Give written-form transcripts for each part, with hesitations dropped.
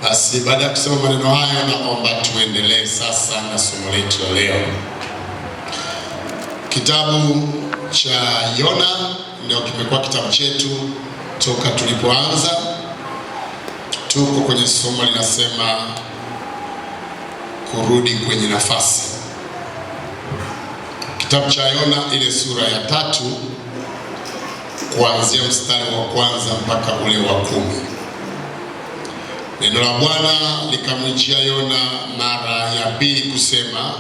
Basi baada ya kusema maneno hayo, naomba tuendelee sasa na somo letu la leo. Kitabu cha Yona ndio kimekuwa kitabu chetu toka tulipoanza. Tuko kwenye somo linasema kurudi kwenye nafasi. Kitabu cha Yona ile sura ya 3 kuanzia mstari wa 1 mpaka ule wa 10. Neno la Bwana likamwijia Yona mara ya pili kusema,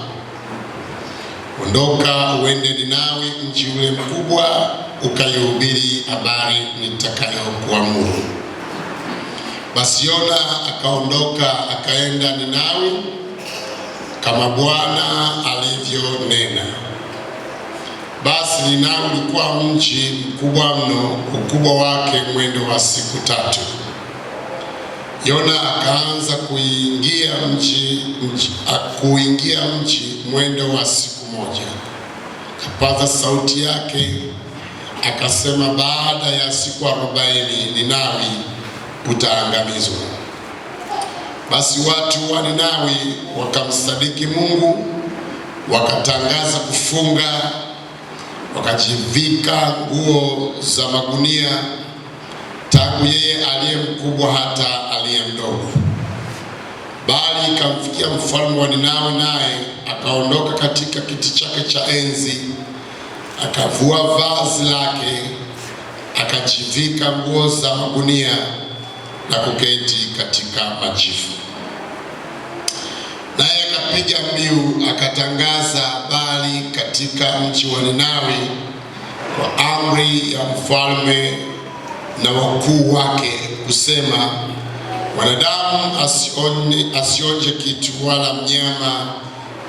ondoka uende Ninawi, mji ule mkubwa, ukaihubiri habari nitakayokuamuru. Basi Yona akaondoka akaenda Ninawi kama Bwana alivyonena. Basi Ninawi ulikuwa mji mkubwa mno, ukubwa wake mwendo wa siku 3. Yona akaanza kuingia mji mwendo wa siku 1. Akapaza sauti yake akasema, baada ya siku 40 Ninawi utaangamizwa. Basi watu wa Ninawi wakamsadiki Mungu, wakatangaza kufunga, wakajivika nguo za magunia, tangu yeye aliye mkubwa hata aliye mdogo. Bali ikamfikia mfalme wa Ninawi, naye akaondoka katika kiti chake cha enzi, akavua vazi lake, akajivika nguo za magunia na kuketi katika majivu. Naye akapiga mbiu akatangaza habari katika mji wa Ninawi kwa amri ya mfalme na wakuu wake kusema, wanadamu asionje kitu, wala mnyama,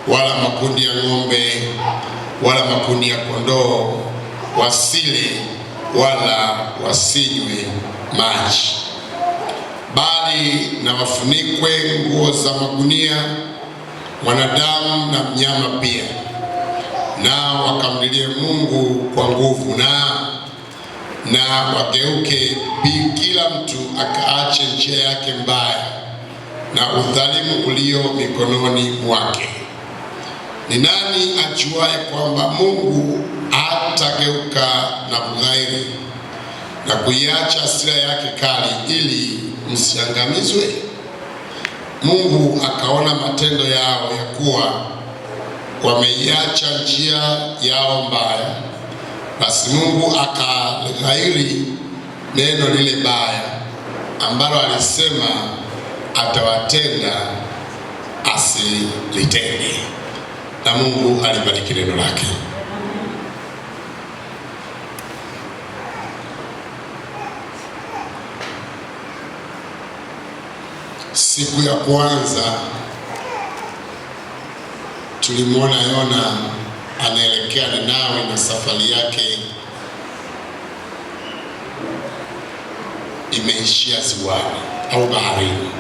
wala makundi ya ng'ombe, wala makundi ya kondoo, wasile wala wasinywe maji, bali na wafunikwe nguo za magunia, wanadamu na mnyama pia. Nao wakamlilie Mungu kwa nguvu, na wageuke kila mtu akaache njia yake mbaya na udhalimu ulio mikononi mwake. Ni nani ajuaye kwamba Mungu hatageuka na kughairi na kuiacha hasira yake kali, ili msiangamizwe? Mungu akaona matendo yao, ya kuwa wameiacha njia yao mbaya. Basi Mungu akaghairi neno lile baya ambalo alisema atawatenda asilitende. Na Mungu alibariki neno lake. Siku ya kwanza tulimwona Yona anaelekea Ninawi na safari yake imeishia ziwani au baharini,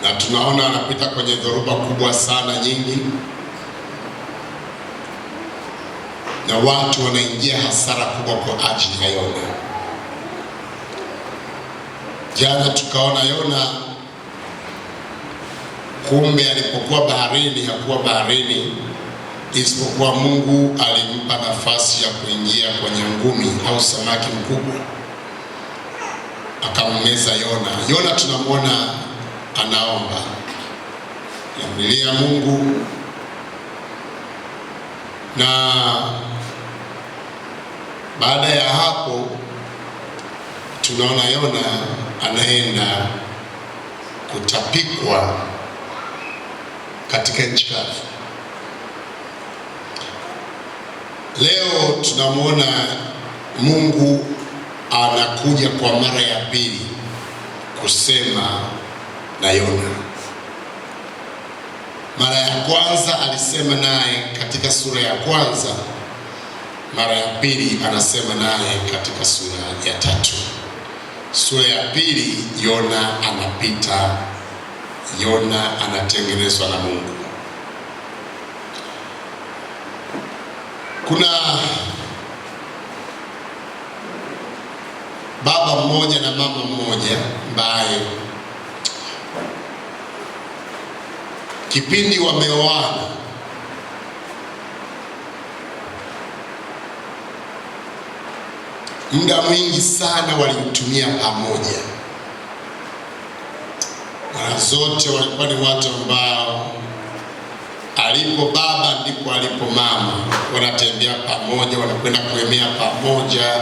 na tunaona anapita kwenye dhoruba kubwa sana nyingi, na watu wanaingia hasara kubwa kwa ajili ya Yona. Jana tukaona Yona kumbe alipokuwa baharini hakuwa baharini, isipokuwa Mungu alimpa nafasi ya kuingia kwenye ngumi au samaki mkubwa, akammeza Yona. Yona tunamwona anaomba, anamlilia Mungu, na baada ya hapo tunaona Yona anaenda kutapikwa katika nchi kavu. Leo tunamwona Mungu anakuja kwa mara ya pili kusema na Yona. Mara ya kwanza alisema naye katika sura ya 1, mara ya pili anasema naye katika sura ya 3. Sura ya 2 Yona anapita, Yona anatengenezwa na Mungu. Kuna baba mmoja na mama mmoja ambaye kipindi wameoana muda mwingi sana waliutumia pamoja. Mara zote walikuwa ni watu ambao alipo baba ndipo alipo mama, wanatembea pamoja, wanakwenda kuemea pamoja.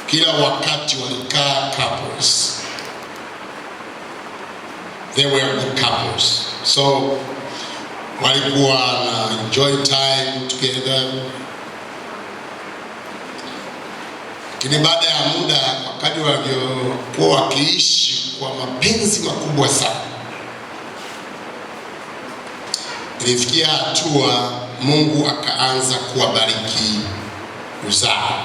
Kila wakati walikaa couples. They were the couples. So walikuwa na enjoy time together. Lakini baada ya muda, wakati walivyokuwa wakiishi kwa mapenzi makubwa sana, ilifikia hatua Mungu akaanza kuwabariki uzao.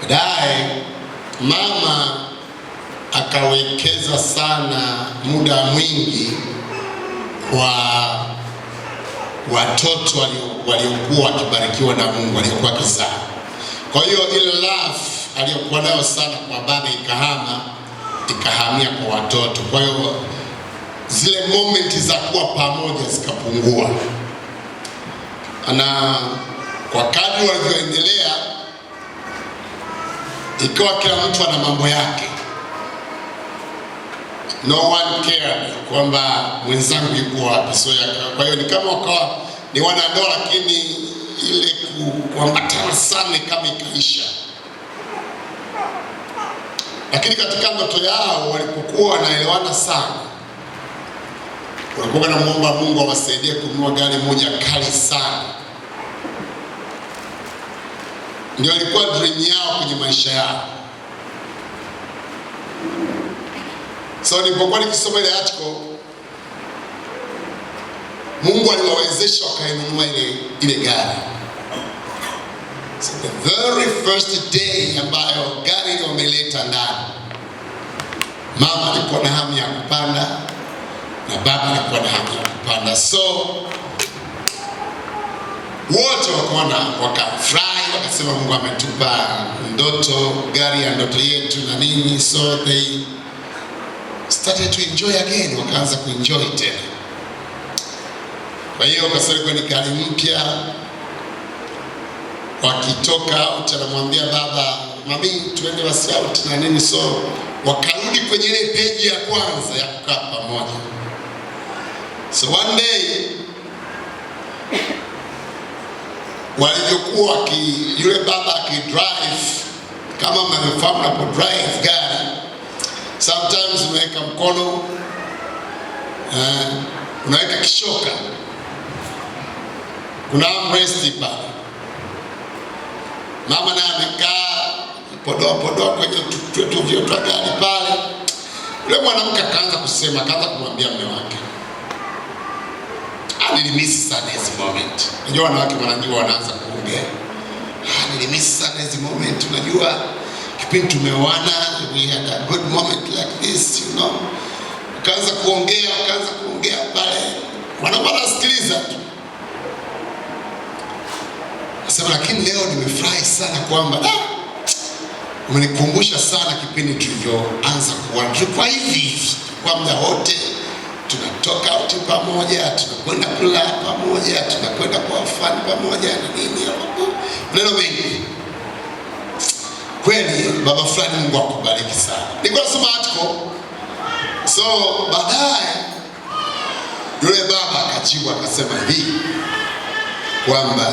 Baadaye mama akawekeza sana muda mwingi kwa watoto waliokuwa wakibarikiwa na Mungu, waliokuwa kizaa. Kwa hiyo ile love aliyokuwa nayo sana kwa baba ikahamia kwa watoto. Kwa hiyo zile momenti za kuwa pamoja zikapungua, na kwa kadri walivyoendelea ikawa kila mtu ana mambo yake. No one cared kwamba mwenzangu yuko wapi. So kwa hiyo ni kama wakawa ni wanandoa, lakini ile kuambatana sana kama ikaisha. Lakini katika ndoto yao walipokuwa wanaelewana sana, walikuwa wanamuomba Mungu awasaidie kununua gari moja kali sana. Ndio ilikuwa dream yao kwenye maisha yao. So nilipokuwa nikisoma ile article, Mungu aliwawezesha wakainunua ile gari. So the very first day ambayo gari ile wameleta ndani, mama alikuwa na hamu ya kupanda na baba alikuwa na hamu ya kupanda. So wote wakafurahi, wakasema Mungu ametupa ndoto, gari ya ndoto yetu na nini. So they started to enjoy again, wakaanza kuenjoy tena. Kwa hiyo kasema kwa ni gari mpya, wakitoka out anamwambia baba, mami tuende basi out na nini. So wakarudi kwenye ile peji ya kwanza ya kukaa pamoja. So one day walivyokuwa yule baba akidrive, kama mnafahamu napo drive gari, sometimes unaweka mkono, unaweka kishoka, kuna armrest pale. Mama naye amekaa podoa kwenye tutu vya gari pale. Yule mwanamke akaanza kumwambia mume wake, nilimisi sana hizi moment. Unajua wanawake wanajua wanaanza kuongea. Nilimisi sana hizi moment. Unajua kipindi tumeoana, we had a good moment like this, you know. Akaanza kuongea pale. Wanasikiliza tu. Sasa lakini leo nimefurahi sana kwamba umenikumbusha sana kipindi tulivyoanza kuwa tulikuwa hivi kwa muda wote. Tunatoka out pamoja, tunakwenda kula pamoja, tunakwenda kwa fun pamoja na nini. Neno mengi. Kweli baba fulani, Mungu akubariki sana. Nilikuwa nasoma article. So baadaye yule baba akajibu akasema hivi kwamba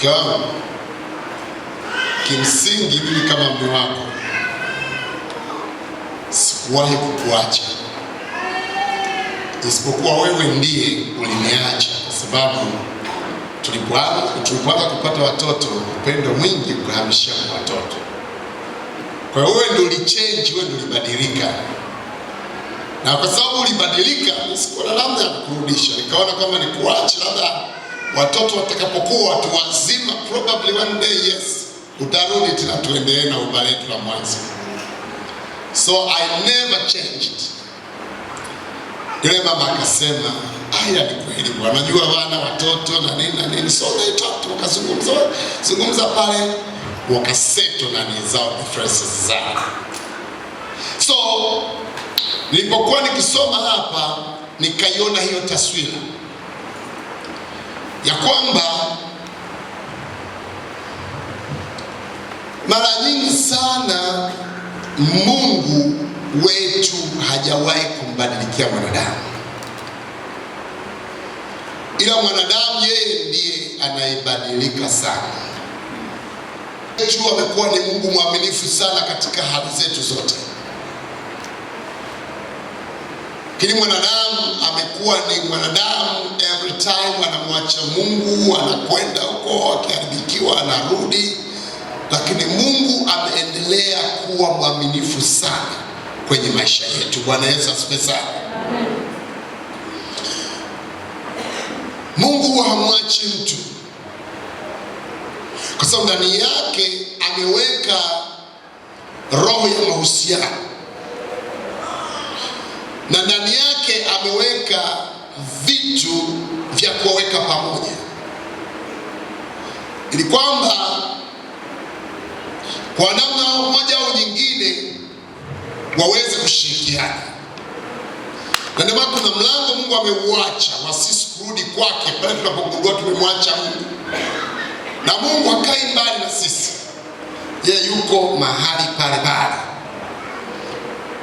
kwa kimsingi mimi kama mume wako sikuwahi kukuacha, isipokuwa wewe ndiye uliniacha, kwa sababu tulipoanza kupata watoto, upendo mwingi ukahamishia kwa watoto. Kwa hiyo wewe ndio ulichange, wewe ndio ulibadilika. Na kwa sababu ulibadilika, sikuwa na namna ya kurudisha. Nikaona kama nikuache, labda watoto watakapokuwa watu wazima, probably one day yes, utarudi tena tuendelee na ubale letu la mwanzo. So I never changed. Yule mama akasema, Aya, ni kweli bwana, najua wana watoto na nini, so they talk to, wakazungumza pale, wakaseto nani zao, differences zao. So nilipokuwa nikisoma hapa, nikaiona hiyo taswira ya kwamba mara nyingi sana Mungu wetu hajawahi kumbadilikia mwanadamu, ila mwanadamu yeye ndiye anayebadilika sana. Yesu amekuwa ni Mungu mwaminifu sana katika hali zetu zote, lakini mwanadamu amekuwa ni mwanadamu, every time anamwacha Mungu, anakwenda huko, akiharibikiwa anarudi. Lakini Mungu ameendelea kuwa mwaminifu sana kwenye maisha yetu. Bwana Yesu asifiwe sana. Mungu hamwachi mtu, kwa sababu ndani yake ameweka roho ya mahusiano, na ndani yake ameweka vitu vya kuweka pamoja, ili kwamba kwa namna moja au nyingine waweze kushirikiana. Na ndio maana kuna mlango Mungu ameuacha wa sisi kurudi kwake pale tunapogundua tumemwacha Mungu. Na Mungu hakai mbali na sisi, yeye yuko mahali pale pale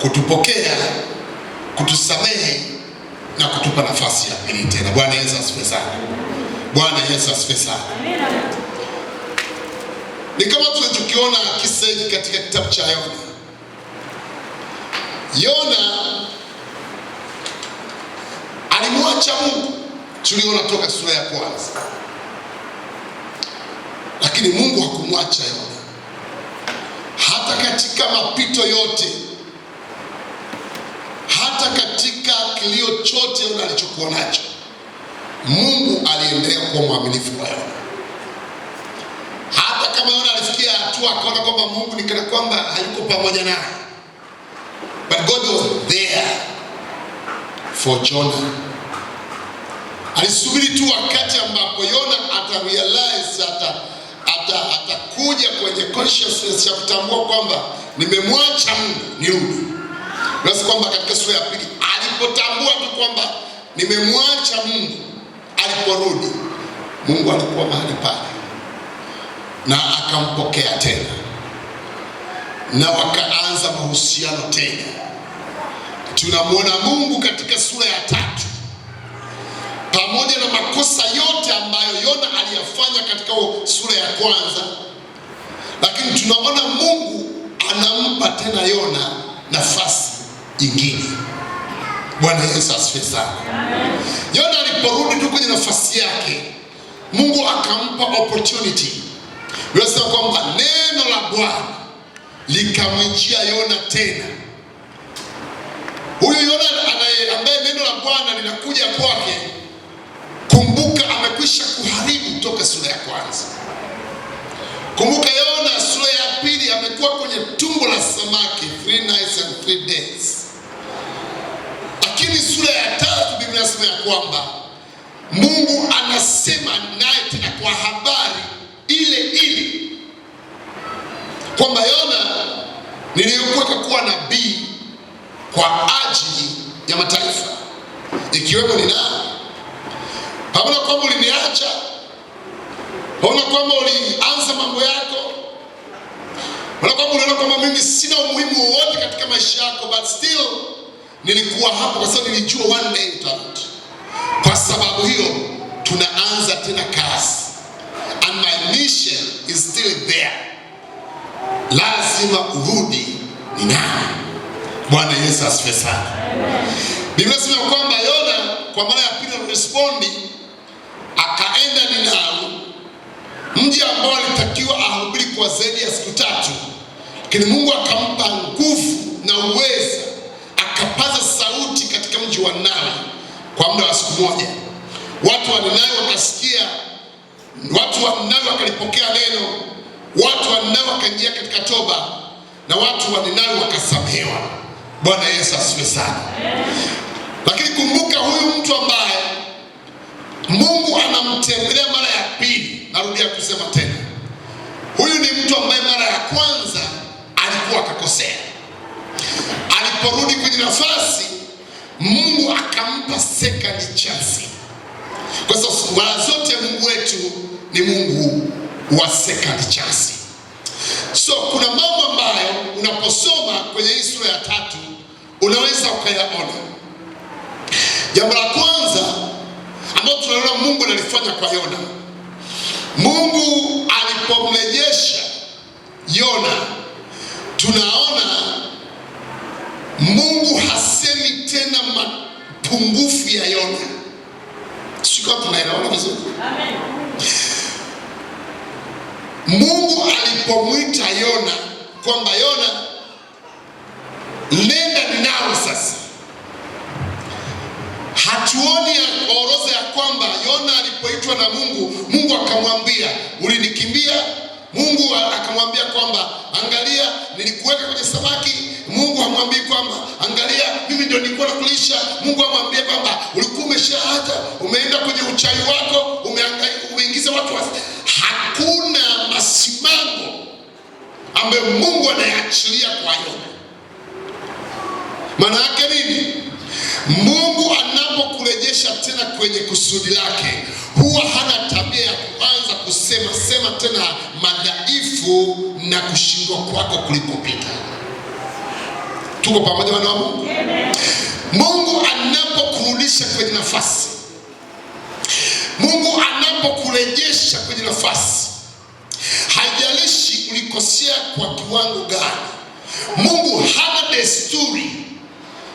kutupokea, kutusamehe na kutupa nafasi ya pili tena. Bwana Yesu asifiwe sana. Bwana Yesu asifiwe sana. Ni kama tunachokiona kisa hiki katika kitabu cha Yona. Yona alimwacha Mungu, tuliona toka sura ya kwanza. Lakini Mungu hakumwacha Yona. Hata katika mapito yote, hata katika kilio chote Yona alichokuwa nacho, Mungu aliendelea kuwa mwaminifu kwa Yona. Hata kama Yona alifikia hatua akaona kwamba Mungu ni kana kwamba hayuko pamoja naye, but God was there for Jonah. Alisubiri tu wakati ambapo Yona atarealize, atakuja kwenye consciousness ya kutambua kwamba nimemwacha Mungu, nirudi. Basi kwamba katika sura ya pili alipotambua tu kwamba nimemwacha Mungu, aliporudi Mungu alikuwa mahali pale na akampokea tena, na wakaanza mahusiano tena. Tunamwona Mungu katika sura ya 3, pamoja na makosa yote ambayo Yona aliyafanya katika sura ya kwanza, lakini tunaona Mungu anampa tena Yona nafasi nyingine. Bwana Yesu asifiwe sana. Yona aliporudi tu kwenye nafasi yake, Mungu akampa opportunity. Unasema kwamba neno la Bwana likamjia Yona tena. Huyu Yona ambaye neno la Bwana linakuja kwake, kumbuka amekwisha kuharibu toka sura ya kwanza. Kumbuka Yona sura ya pili amekuwa kwenye tumbo la samaki 3 nights and 3 days. Lakini sura ya 3 Biblia inasema ya kwamba Mungu anasema naye tena kwa habari ile kwamba Yona, niliyokuweka kuwa nabii kwa ajili ya mataifa ikiwemo Ninawi, pamoja kwamba uliniacha, pamoja kwamba ulianza mambo yako, pamoja kwamba unaona kwamba mimi sina umuhimu wowote katika maisha yako, but still nilikuwa hapo kwa sababu nilijua one day utarudi. Kwa sababu hiyo tunaanza tena kazi, and my mission is still there. Lazima urudi Ninawi. Bwana Yesu asifiwe sana. Biblia inasema kwamba Yona kwa mara ya pili alirespondi, akaenda Ninawi, mji ambao alitakiwa ahubiri kwa zaidi ya siku 3. Lakini Mungu akampa nguvu na uwezo, akapaza sauti katika mji wa Ninawi kwa muda wa siku 1. Watu wa Ninawi wakasikia, watu wa Ninawi wakalipokea neno, watu wa Ninawi wakaingia katika toba, na watu wa Ninawi wakasamehewa. Bwana Yesu asifiwe sana. Lakini kumbuka huyu mtu ambaye Mungu anamtembelea mara ya pili. Narudia kusema tena, huyu ni mtu ambaye mara ya kwanza alikuwa akakosea. Aliporudi kwenye nafasi, Mungu akampa second chance. Kwa sababu mara zote Mungu wetu ni Mungu wa second chance. So kuna mambo ambayo unaposoma kwenye hii sura ya 3 unaweza ukayaona. Jambo la kwanza ambalo tunaona Mungu analifanya kwa Yona, Mungu alipomrejesha Yona, tunaona Mungu hasemi tena mapungufu ya Yona. Sio kama tunaelewana vizuri? Amen. Mungu alipomwita Yona kwamba Yona, nenda Ninawi sasa, hatuoni orodha ya kwamba Yona alipoitwa na Mungu, Mungu akamwambia ulinikimbia. Mungu akamwambia kwamba angalia nilikuweka kwenye samaki. Mungu hamwambii kwamba angalia mimi ndio nilikuwa nakulisha. Mungu hamwambia kwamba ulikuwa umeshaacha, umeenda kwenye uchawi wako, umeingiza watu Hakuna masimango ambayo Mungu anayaachilia kwa Yona. Maana yake nini? Mungu anapokurejesha tena kwenye kusudi lake, huwa hana tabia ya kuanza kusema tena madhaifu na kushindwa kwako kulipopita. Tuko pamoja wana wa Mungu? Mungu anapokurudisha kwenye nafasi, Mungu anapokurejesha kwenye nafasi, haijalishi ulikosea kwa kiwango gani, Mungu hana desturi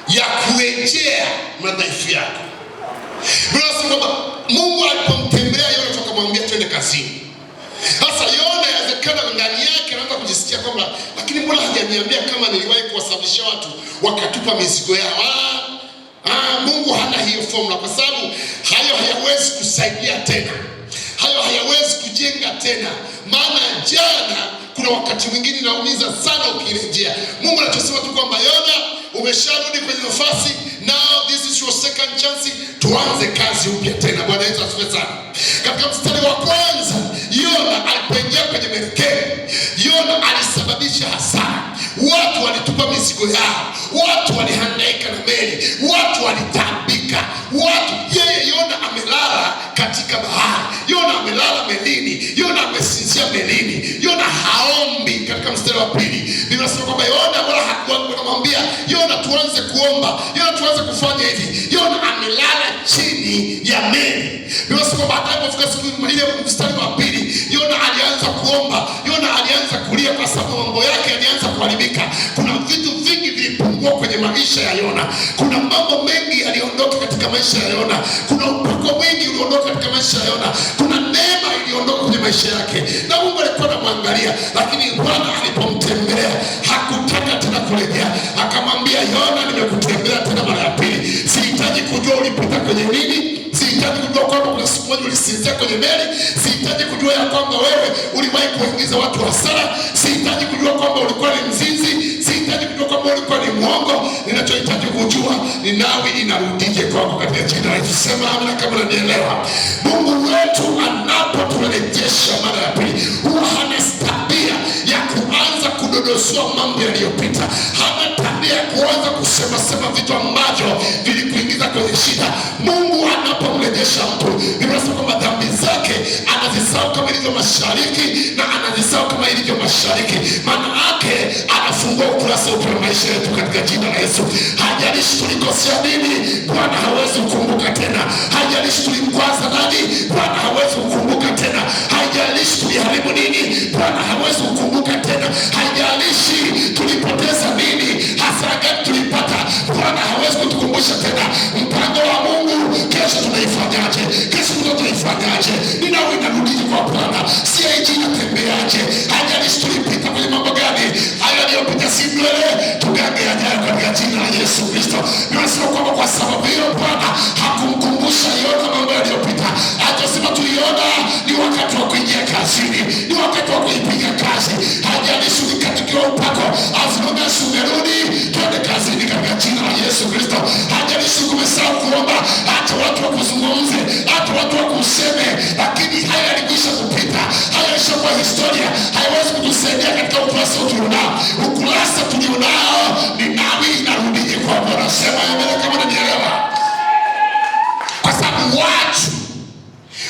ya kurejea madhaifu yako. Bila Mungu alipomtembelea Yona akamwambia twende kazini. Sasa Yona inawezekana ndani yake anaanza kujisikia kwamba lakini mbona hajaniambia kama niliwahi kuwasababisha watu wakatupa mizigo yao. Mungu hana hiyo formula, kwa sababu hayo hayawezi kusaidia tena, hayo hayawezi kujenga tena. Maana jana kuna wakati mwingine naumiza sana ukirejea. Mungu anachosema tu kwamba Yona, umesharudi kwenye nafasi, now this is your second chance, tuanze kazi upya tena. Bwana Yesu asifiwe sana. Katika mstari wa kwanza, Yona alipoingia kwenye merikebu, Yona alisababisha hasara. Watu walitupa mizigo yao, watu walihangaika na meli, watu walitambika, yeye Yona amelala katika bahari, Yona amelala melini, Yona amesinzia melini, Yona haombi. Katika mstari wa pili Biblia inasema kwamba Yona wala hakumwambia Yona tuanze kuomba, Yona tuanze kufanya hivi. Yona amelala chini ya meli. Biblia inasema baadaye alipofika siku ile mstari wa pili, Yona alianza kuomba, Yona alianza kulia kwa sababu mambo yake yalianza kuharibika. Kuna vitu vingi vilipungua kwenye maisha ya Yona. Kuna mambo mengi yaliondoka katika maisha ya Yona. Kuna upako mwingi uliondoka katika maisha ya Yona. Kuna neema iliondoka kwenye maisha yake. Na Mungu alikuwa anamwangalia, lakini Bwana alipomtembelea hakutaka tena kurejea. Akamwambia Yona, nimekutembelea tena mara ya pili. Sihitaji kujua ulipita kwenye nini. Sihitaji kujua kwamba kuna siku moja ulisinzia kwenye meli. Sihitaji kujua ya kwamba wewe uliwahi kuingiza watu hasara. Sihitaji kujua kwamba ulikuwa ni mzinzi. Sihitaji kujua kwamba ulikuwa ni mwongo. Ninachohitaji kujua ni Ninawi inarudije kwako katika jina la Yesu. Sema amina kama unanielewa. Mungu wetu anapoturejesha mara ya pili, huwa hana tabia ya kuanza kudodosoa mambo yaliyopita. Hana tabia ya kuanza kusema vitu ambavyo vilikuingiza kwenye shida. Mungu anapomrejesha mtu, Biblia inasema kwamba dhambi zake anazisahau kama ilivyo mashariki na anazisahau kama ilivyo mashariki. Maana yake anafungua ukurasa upya wa maisha yetu katika jina la Yesu. Hajalishi tulikosea nini, Bwana hawezi kukumbuka tena. Hajalishi tulimkwaza nani, Bwana hawezi kukumbuka tena. Hajalishi tuliharibu nini, Bwana hawezi kukumbuka tena. Hajalishi tulipoteza nini, hasara gani tulipata, Bwana hawezi kutukumbusha tena. Mpango wa Mungu kesho tunaifanyaje, kesho tunaifanyaje, Ninawi inarudije kwa Bwana, CAG inatembeaje. Hajalishi tulipita kwenye mambo gani, hayo yaliyopita si mbele, tugange yajayo katika jina la Yesu Kristo. Ninasema kwamba kwa sababu hiyo Bwana hakumkumbusha Yona mambo yaliyopita. Hajasema tu Yona ni wakati wa kuingia kazini, ni wakati wa kuipiga kazi. Hajalishi ukatikiwa upako, as long as umerudi, twende kazini katika jina la Yesu Kristo. Hajalishi umesahau kuomba, hata watu wakuzungumze, hata watu historia haiwezi kutusaidia katika ukurasa tulionao. Ukurasa tulionao ni nami inarudije kwa Bwana. Sema amen kama unanielewa. Kwa sababu watu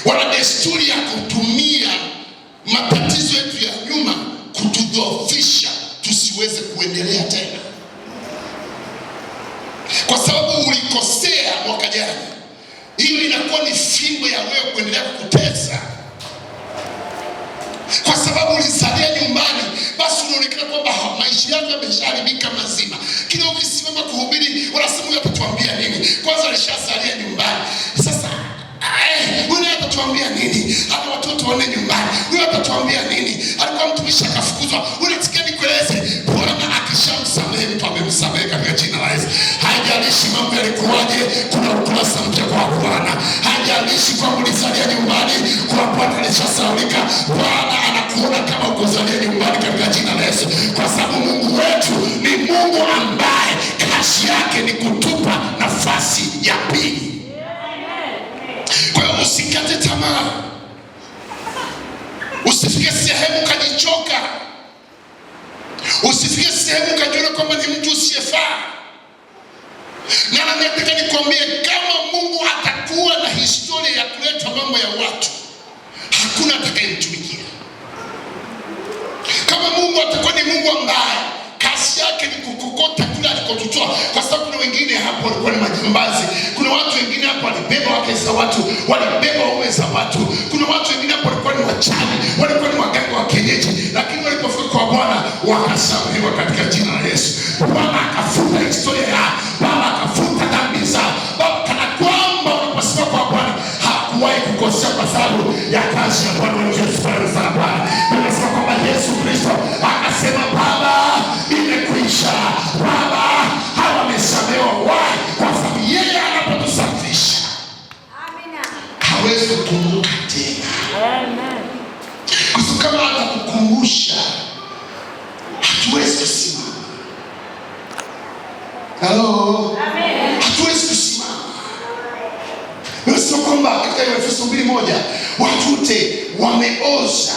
wana desturi ya kutumia matatizo yetu ya nyuma kutudhoofisha tusiweze kuendelea tena. Kwa sababu ulikosea mwaka jana, hiyo inakuwa ni fimbo ya wewe kuendelea kukutesa. Kwa sababu ulisalia nyumbani, basi unaonekana kwamba maisha yako yameshaharibika mazima. Kila ukisimama kuhubiri wanasema huyu atatuambia nini? Kwanza alishasalia nyumbani. Sasa huyu atatuambia nini? Hata watoto wane nyumbani, huyu atatuambia nini? Alikuwa mtumishi akafukuzwa. Unasikia nikueleze, Bwana akishamsamehe mtu amemsamehe katika jina la Yesu. Haijalishi mambo yalikuwaje, kuna ukurasa mpya kwa Bwana. Haijalishi kwamba ulisalia nyumbani, kwa Bwana alishasaulika. Bwana anakuona kama ukusalia nyumbani katika jina la Yesu. Kwa sababu Mungu wetu ni Mungu ambaye kazi yake ni kutupa nafasi ya pili. Kwa hiyo usikate tamaa. Usifike sehemu kajichoka. Usifike sehemu kajiona kwamba ni mtu usiyefaa. Na nataka nikwambie, kama Mungu atakuwa na historia ya kuleta mambo ya watu, hakuna atakayemtumikia. Kama Mungu atakuwa ni Mungu ambaye kazi yake ni kukokota kule alikotutoa, kwa sababu kuna wengine hapo walikuwa ni majambazi. Kuna watu wengine hapo walibeba wake za watu, walibeba waume za watu. Kuna watu wengine hapo walikuwa ni wachawi, walikuwa ni waganga wa kienyeji, lakini walipofika kwa Bwana wakasamehewa katika jina la Yesu. Bwana akafuta historia yao, Bwana akafuta dhambi zao. Kana kwamba wanaposema kwa Bwana hakuwahi kukosea kwa sababu ya kazi ya Bwana wetu Yesu Kristo. Tunasema kwamba Yesu Kristo akasema, Baba imekwisha. Baba hawa wamesamehewa. Why? Kwa sababu yeye anapotusafisha, amina, hawezi kukumbuka tena. Amen. Kwa sababu kama atakukumbusha, hatuwezi kusimama. Hello? Amen. Hatuwezi kusimama. Sio kwamba katika Efeso 2:1 watu wote wameoza,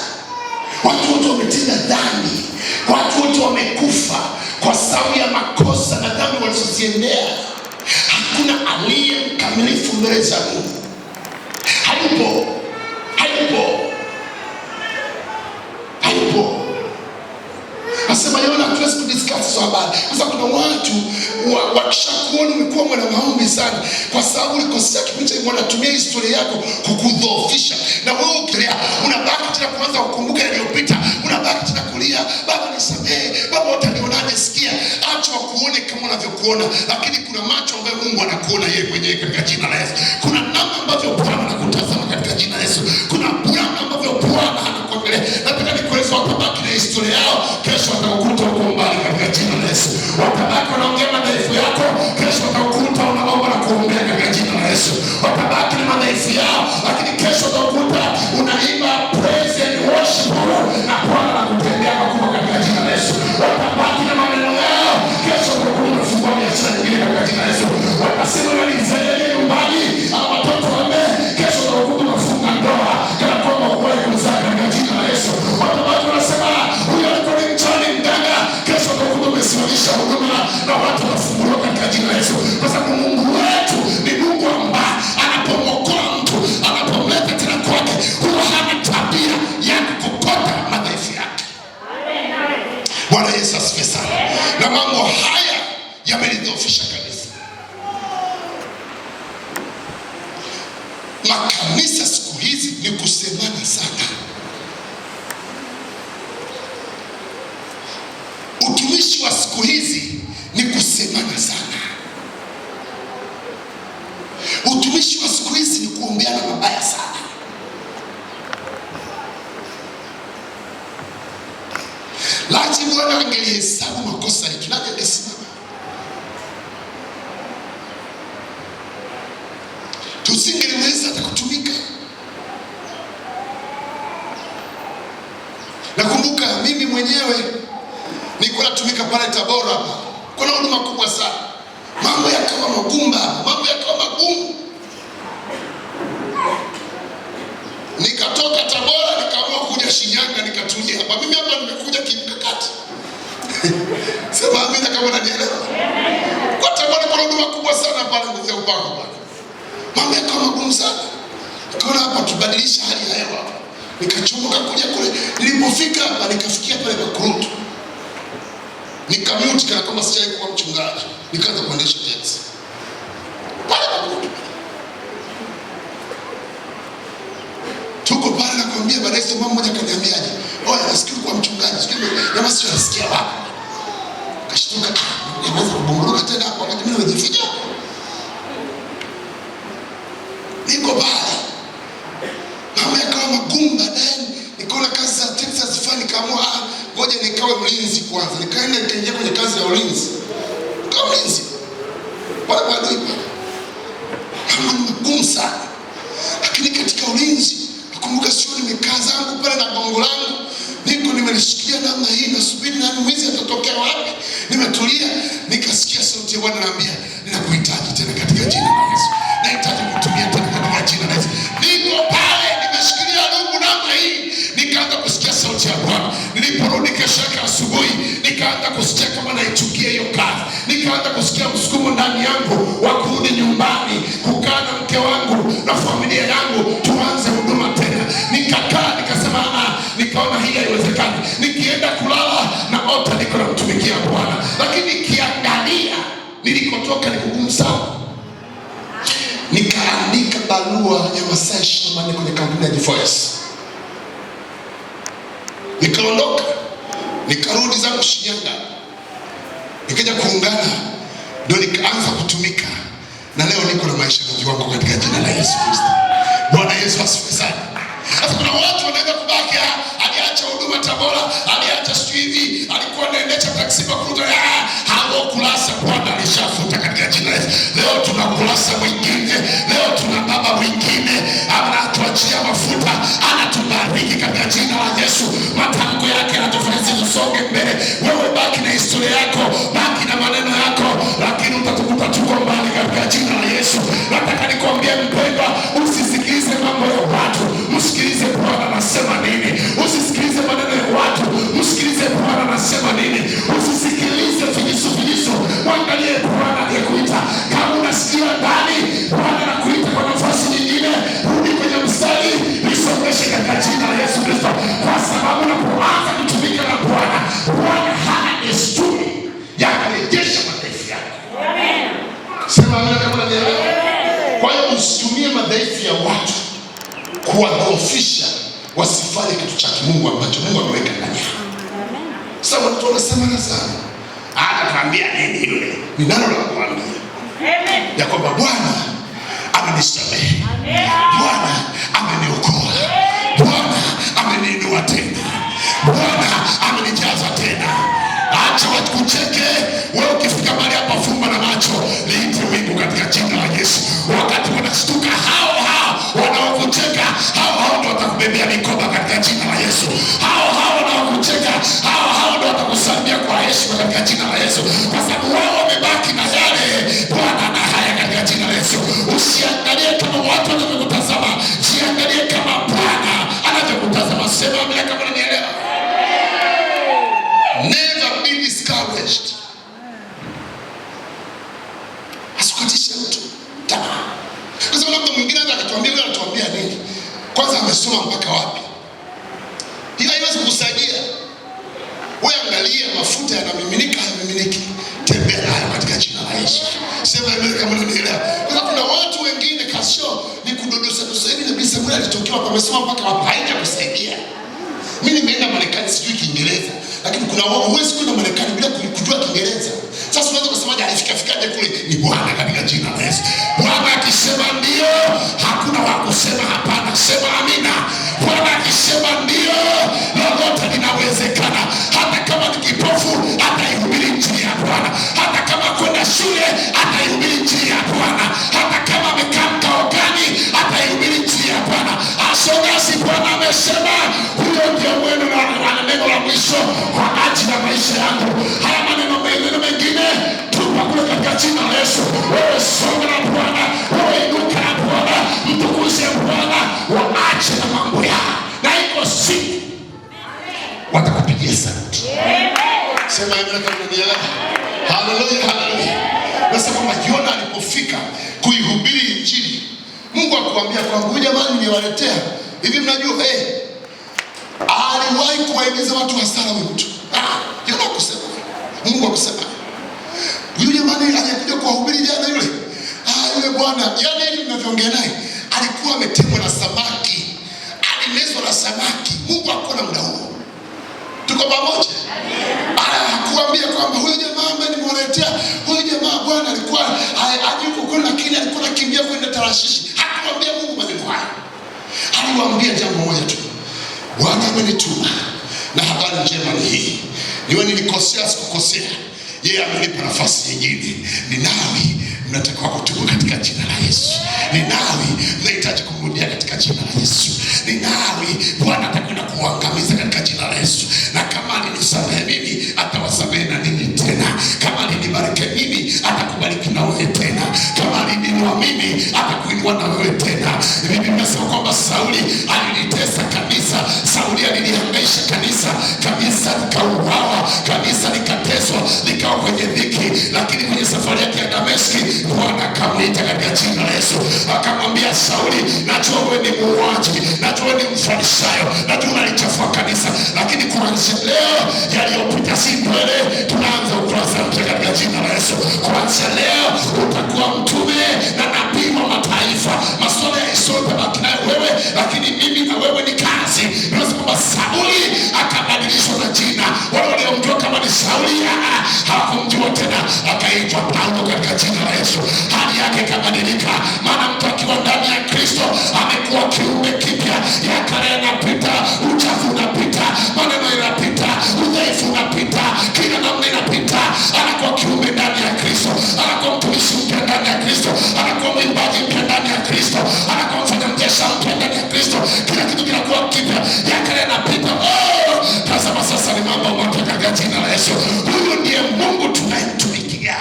watu wote wametenda dhambi, watu wote wamekufa kwa sababu ya makosa na dhambi walizoziendea. Hakuna aliye mkamilifu mbele za Mungu. Hayupo. Nasema Yona hatuwezi kudiscuss hizo habari. Sasa kuna watu wakishakuona umekuwa mwana maombi sana, kwa sababu ulikosea kipindi cha wanatumia historia yako kukudhoofisha. Na wewe ukilia unabaki tena kuanza kukumbuka yaliyopita, unabaki tena kulia, Baba nisamehe, Baba utanionaje? Sikia, acha wakuone kama unavyokuona, lakini kuna macho ambayo Mungu anakuona yeye mwenyewe katika jina la Yesu. Kuna namna ambavyo Bwana anakutazama katika jina la Yesu. Kuna namna ambavyo Bwana anakuangalia. Nataka nikueleze, watabaki na historia yao, kesho watakukuta uko mbali katika jina la Yesu. Watabaki wanaongea madhaifu yako, kesho watakukuta unaomba na kuombea katika jina la Yesu. Watabaki na madhaifu yao, lakini kesho watakukuta unaimba praise and worship na Bwana anakutendea makubwa katika jina la Yesu. Watabaki na maneno yao, kesho watakukuta unafungua biashara nyingine katika jina la Yesu. Watasema walizalia nyumbani au watoto wame, kesho watakukuta unafunga ndoa kana kwamba ukweli kuzaa katika jina la Yesu. Watabaki wanasema huyo alikuwa ni mchani mganga, kesho watakukuta umesimamisha huduma na watu wanafunguliwa katika jina la Yesu. Kwa sababu Mungu wetu ni Mungu ambaye anapomwokoa mtu, anapomleta tena kwake, huwa hana tabia ya kukokota madhaifu yake. Bwana Yesu asifiwe sana. Na mambo haya yamelidhoofisha kanisa. Makanisa siku hizi ni kusemana sana. Utumishi wa siku hizi ni kusemana sana. Utumishi wa siku hizi ni kuombeana mabaya sana. Lazima Bwana angelihesabu makosa yetu na angesimama. Tusingeliweza hata kutumika. Nakumbuka mimi mwenyewe nilikuwa natumika pale Tabora hapa. Kuna huduma kubwa sana. Mambo yakawa magumu, mambo yakawa magumu. Nikatoka Tabora nikaamua kuja Shinyanga nikatulia hapa. Mimi hapa nimekuja kimkakati. Sema amina kama unanielewa. Kwa Tabora kuna huduma kubwa sana pale kwa upako pale. Mambo yako magumu sana. Nikaona hapa tubadilisha hali ya hewa. Nikachomoka kuja kule. Nilipofika hapa nikafikia pale Makurutu. Nikamute kana kama sijawahi kuwa mchungaji. Nikaanza kuendesha taxi. Pale Makurutu. Tuko pale nakwambia baadaye mama mmoja kaniambiaje? Oya nasikia kwa mchungaji. Sikia jamaa sio nasikia wapi. Kashtuka. Nimeanza kubongoroka tena hapo wakati mimi nimejificha. Niko pale. Mama yakawa magumu baadaye. Nikaona kazi za Texas fani kaamua ngoja nikawe mlinzi kwanza. Nikaingia kwenye kazi ya ulinzi. Kama mlinzi. Pale bado ipo. Kama magumu sana. Lakini katika ulinzi nakumbuka sio nimekaa zangu pale na gongo langu. Niko nimelishikia namna hii nasubiri na mwizi atatokea wapi. Nimetulia nikasikia sauti ya Bwana ananiambia ninakuhitaji tena katika jina la Yesu. Nahitaji kutumia tena katika jina la Yesu. Niko pale nimeshikilia rungu namna hii. Nikaanza kusikia sauti ya Bwana. Niliporudi kesho yake asubuhi nikaanza kusikia kama naichukia hiyo kazi. Nikaanza kusikia msukumo ndani yangu wa kurudi nyumbani, kukaa na mke wangu na familia yangu tuanze huduma tena. Nikakaa nikasema nikaona hii haiwezekani. Nikienda kulala na ota niko namtumikia Bwana. Lakini nikiangalia nilikotoka ni kugumu sana. Nikaandika barua ya masaa 24 kwenye kampuni ya G4S. Nikaondoka. Nikarudi zangu Shinyanga. Nikaja kuungana. Ndio nikaanza kutumika. Na leo niko na maisha na viwango katika jina la Yesu Kristo. Bwana Yesu asifiwe sana. Sasa kuna watu wanaweza kubaki aliacha huduma Tabora, aliacha sijui hivi, alikuwa anaendesha taksi Makurutu, hao kulasa Bwana alishafuta katika jina la Yesu. Leo tuna kulasa mwingine, leo tuna baba mwingine, anatuachia mafuta, anatubariki katika jina la Yesu. Matango yake yanatufanya tusonge mbele. Wewe baki na historia yako, baki na maneno yako, lakini utatukuta tuko mbali katika jina la Yesu. Nataka nikwambie mpendwa, usisikilize mambo ya watu. Msikilize Bwana anasema nini. Usisikilize maneno ya watu. Msikilize Bwana anasema nini. Usisikilize figisu. Mwangalie Bwana aliyekuita. Kama unasikia ndani Bwana anakuita kwa nafasi nyingine, rudi kwenye mstari, nisongeshe katika jina la Yesu Kristo. Kwa sababu unapoanza kutumika na Bwana, Bwana hana desturi ya kurejesha madhaifu yako. Amen. Sema amina kama unanielewa. Kwa hiyo usitumie madhaifu ya watu kuwadhoofisha wasifanye kitu cha Mungu ambacho Mungu ameweka ndani yao. Sasa watu wanasema na sana. Atakwambia nini yule? Ni nalo la kuambia. Amen. Ya kwamba Bwana amenisamehe. Amen. Bwana ameniokoa. Bwana ameniinua tena. Bwana amenijaza tena. Acha watu kucheke. Wewe ukifika mahali hapa fumba na macho, liite wingu katika jina la Yesu. Wakati wanashtuka hao wanaokucheka, hao ndio watakubebea mikoba katika jina la Yesu. Hao wanaokucheka, hao ndio watakusalimia kwa heshima katika jina la Yesu. Kwa sababu wao wamebaki na yale Bwana na haya katika jina la Yesu. Usiangalie kama watu wanavyokutazama, jiangalie kama Bwana anavyokutazama. Sema amina kama unanielewa. Never be discouraged. Asikutishe mtu tamaa. Kwa sababu labda mwingine akatuambia wewe anatuambia nini? Kwanza amesoma mpaka wapi? Hiyo haiwezi kukusaidia. Wewe angalia mafuta yanamiminika hayamiminiki. Tembea nayo katika jina la Yesu. Sema hivi kama unanielewa. Kwa sababu kuna watu wengine kasho ni kudodosa hivi na bisa mwili alitokea hapa amesoma mpaka wapi? Haitakusaidia. Mimi nimeenda Marekani sijui Kiingereza, lakini kuna wao huwezi kwenda Marekani bila kujua Kiingereza. Sasa unaweza kusemaje alifikaje kule? Ni Bwana katika jina la Yesu. Bwana akisema ndio, hakuna wa kusema hapana. Sema amina. Bwana akisema ndio, lolote linawezekana. Hata kama ni kipofu, ataihubiri injili ya Bwana. Hata kama kwenda shule, ataihubiri injili ya Bwana. Hata kama amekaa mkao gani, ataihubiri injili ya Bwana. Asogasi Bwana amesema, huyo ndio mwendo na neno la mwisho kwa ajili ya maisha yangu. Haya maneno mengine tupa kule katika jina la Yesu. Wewe songa na Bwana, wewe inuka na Bwana, mtukuze Bwana, waache na mambo yao. Na iko siku mpigie sauti. Sema amen kama unanielewa. Haleluya, haleluya. Basi kwamba Yona alipofika kuihubiri injili, Mungu akamwambia kwamba huyu jamani niwaletea. Hivi mnajua aliwahi kuwaigiza watu hasara huyu mtu. Yona akusema. Mungu akusema. Huyu jamani aliyekuja kuwahubiri jana yule. Yule bwana, yani hivi mnavyoongea naye, alikuwa ametemwa na samaki. Alimezwa na samaki. Mungu hakuwa na muda huo. Tuko pamoja? Hakuambia kwamba huyu jamaa ambaye nimewaletea, huyu jamaa bwana alikuwa hayuko kule lakini alikuwa anakimbia kwenda Tarshishi. Hakuambia Mungu maneno haya. Aliwaambia jambo moja tu. Bwana amenituma na habari njema ni hii. Niwe nilikosea sikukosea, yeye amenipa nafasi nyingine. Ninawi mnatakiwa kutubu katika jina la Yesu. Ninawi mnahitaji kumrudia katika jina la Yesu. Ninawi Bwana atakwenda kuangamiza katika jina la Yesu. Na kama alinisamehe mimi, atawasamehe na ninyi tena. Kama alinibariki mimi, atakubariki na wewe tena. Kama aliniinua mimi, atakuinua na wewe tena. Mimi nimesema kwamba Sauli alinitesa kanisa, Sauli alinihangaisha kanisa, kanisa likauawa, kanisa likateswa, likawa kwenye dhiki. Lakini kwenye safari yake ya Dameski, Bwana akamwita katika jina la Yesu. Akamwambia Sauli, najua wewe ni muuaji, najua wewe ni mfarisayo, najua unalichafua kanisa, lakini kuanzia leo yaliyopita si mbele, tunaanza ukurasa mpya katika jina la Yesu. Kuanzia leo utakuwa mtume na nabii wa mataifa. Masuala ya historia tabaki nayo wewe, lakini mimi na wewe ni kazi. Tunasema kwamba Sauli akabadilishwa na jina. Wale waliomjua kama ni Sauli hawakumjua tena, akaitwa Paulo katika jina la Yesu. Hali yake ikabadilika, maana mtu akiwa ndani ya Kristo amekuwa kiumbe kipya. Ya kale yanapita, uchafu unapita, maneno yanapita, udhaifu unapita, kila namna inapita. Anakuwa kiumbe ndani ya Kristo, anakuwa mtumishi mpya ndani ya Kristo, anakuwa mwimbaji mpya ndani ya Kristo, anakuwa mfanyabiashara mpya ndani ya Kristo. Kila kitu kinakuwa kipya, ya kale yanapita. Tazama sasa ni mambo mapya katika jina la Yesu. Huyu ndiye Mungu tunayemtumikia.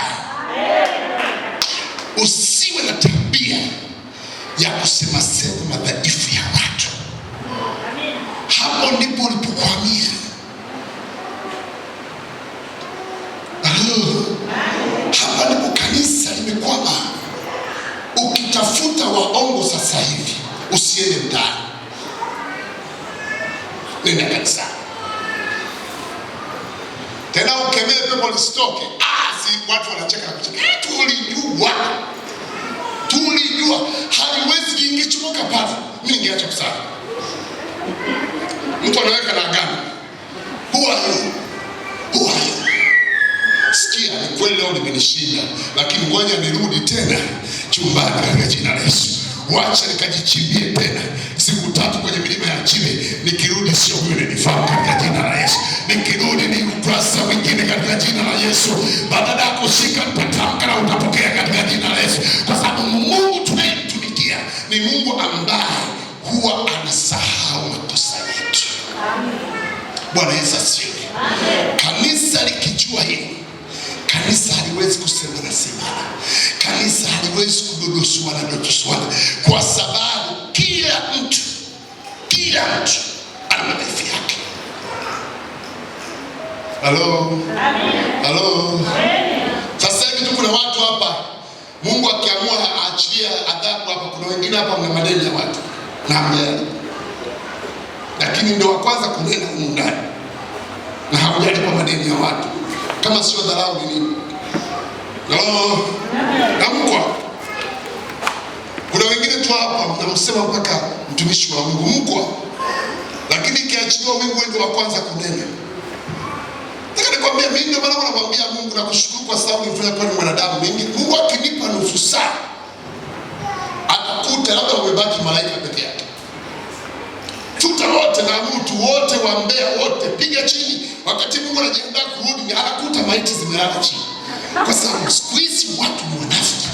Usiwe na tabia ya kusema madhaifu ya watu. Hapo ndipo ulipokwamia. Hapa ndipo kanisa limekwama. Ukitafuta waongo sasa hivi, usiende ndani, nenda kanisa. Tena ukemee pepo lisitoke. Si watu wanacheka na kucheka. Tulijua haliwezi ingechomoka pale. Mimi ningeacha kusali. Mtu anaweka na agano. Who are you? Sikia, ni kweli leo nimenishinda, lakini ngoja nirudi tena chumbani katika jina la Yesu. Wacha nikajichimbie tena siku 3 kwenye milima ya Chibe. Nikirudi sio yule nifahamu katika jina la Yesu. Nikirudi ni ukurasa mwingine katika jina la Yesu. Badala ya kushika nitatamka na utapokea katika jina la Yesu. Kwa sababu Mungu tunayemtumikia ni Mungu ambaye huwa anasahau makosa yetu. Bwana Yesu asifiwe. Kanisa likijua hili, kanisa haliwezi kusema na semana. Kanisa haliwezi kudodosuana, kwa sababu kila mtu ana madhaifu yake. Halo. Sasa hivi tu kuna watu hapa, Mungu akiamua aachilia adhabu hapa, kuna wengine hapa mna madeni ya watu na hamjali, lakini ndio wa kwanza kunena huko ndani na hawajalipa madeni ya watu. Kama sio dharau ni nini? Namkwa. Kuna wengine tu hapa mnamsema mpaka mtumishi wa Mungu mkwa, lakini kiachiliwa wingu ndio wa kwanza kunena. Nataka nikwambia mimi ndio maana namwambia Mungu na kushukuru kwa sababu nifanya kwa mwanadamu mingi. Mungu akinipa nusu saa, atakuta labda umebaki malaika peke yake. Tuta wote na mtu wote wa Mbeya wote piga chini. Wakati Mungu anajiandaa kurudi, anakuta maiti zimelala chini. Kwa sababu siku hizi watu ni wanafiki.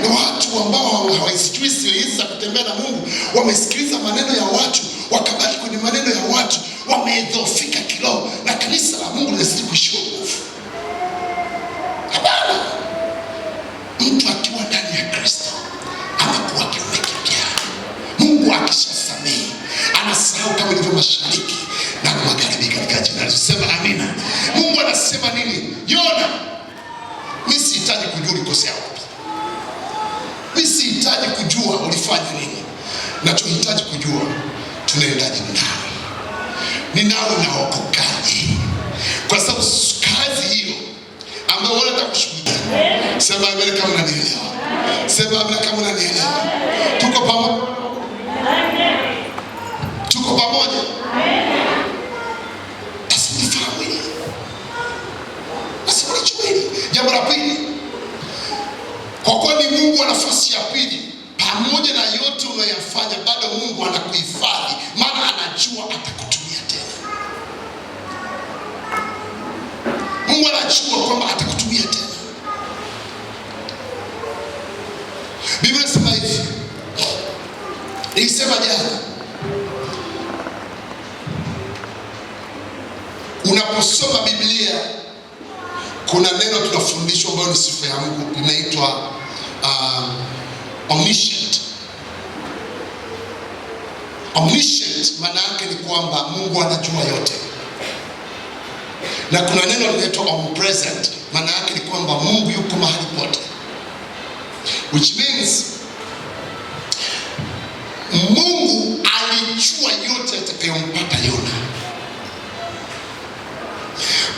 Na watu ambao hawajui siri hizi za kutembea na Mungu, wamesikiliza maneno ya watu, wakabaki kwenye maneno ya watu, wamedhoofika kiroho, na kanisa la Mungu linazidi kuishiwa nguvu. Habari. Mtu akiwa ndani ya Kristo anakuwa kiumbe kipya. Mungu akishasamehe, anasahau kama vya mashariki na magharibi katika jina la Yesu. Sema amina. Mungu anasema nini? Yona, mimi sihitaji kujua ulikosea wapi. Mimi sihitaji kujua ulifanya nini. Ninachohitaji kujua tunaendaje nawe. Ninawe naokokaje? Kwa sababu kazi hiyo ambayo wewe unataka kushughulikia. Sema amina kama unanielewa. Sema amina kama unanielewa. Tuko pamoja. Tuko pamoja. Asifahamu hili. Asifahamu. Jambo la pili. Kwa kweli Mungu ana nafasi ya pili. Pamoja na yote unayofanya bado Mungu anakuhifadhi, maana anajua atakutumia tena. Mungu anajua kwamba atakutumia tena. Biblia inasema hivi. Nilisema jana, unaposoma Biblia kuna neno tunafundishwa ambayo ni sifa ya Mungu, inaitwa omniscient. Omniscient maana yake ni kwamba Mungu anajua yote. Na kuna neno linaloitwa omnipresent, maana yake ni kwamba Mungu yuko mahali pote. Which means Mungu alijua yote yatakayompata Yona.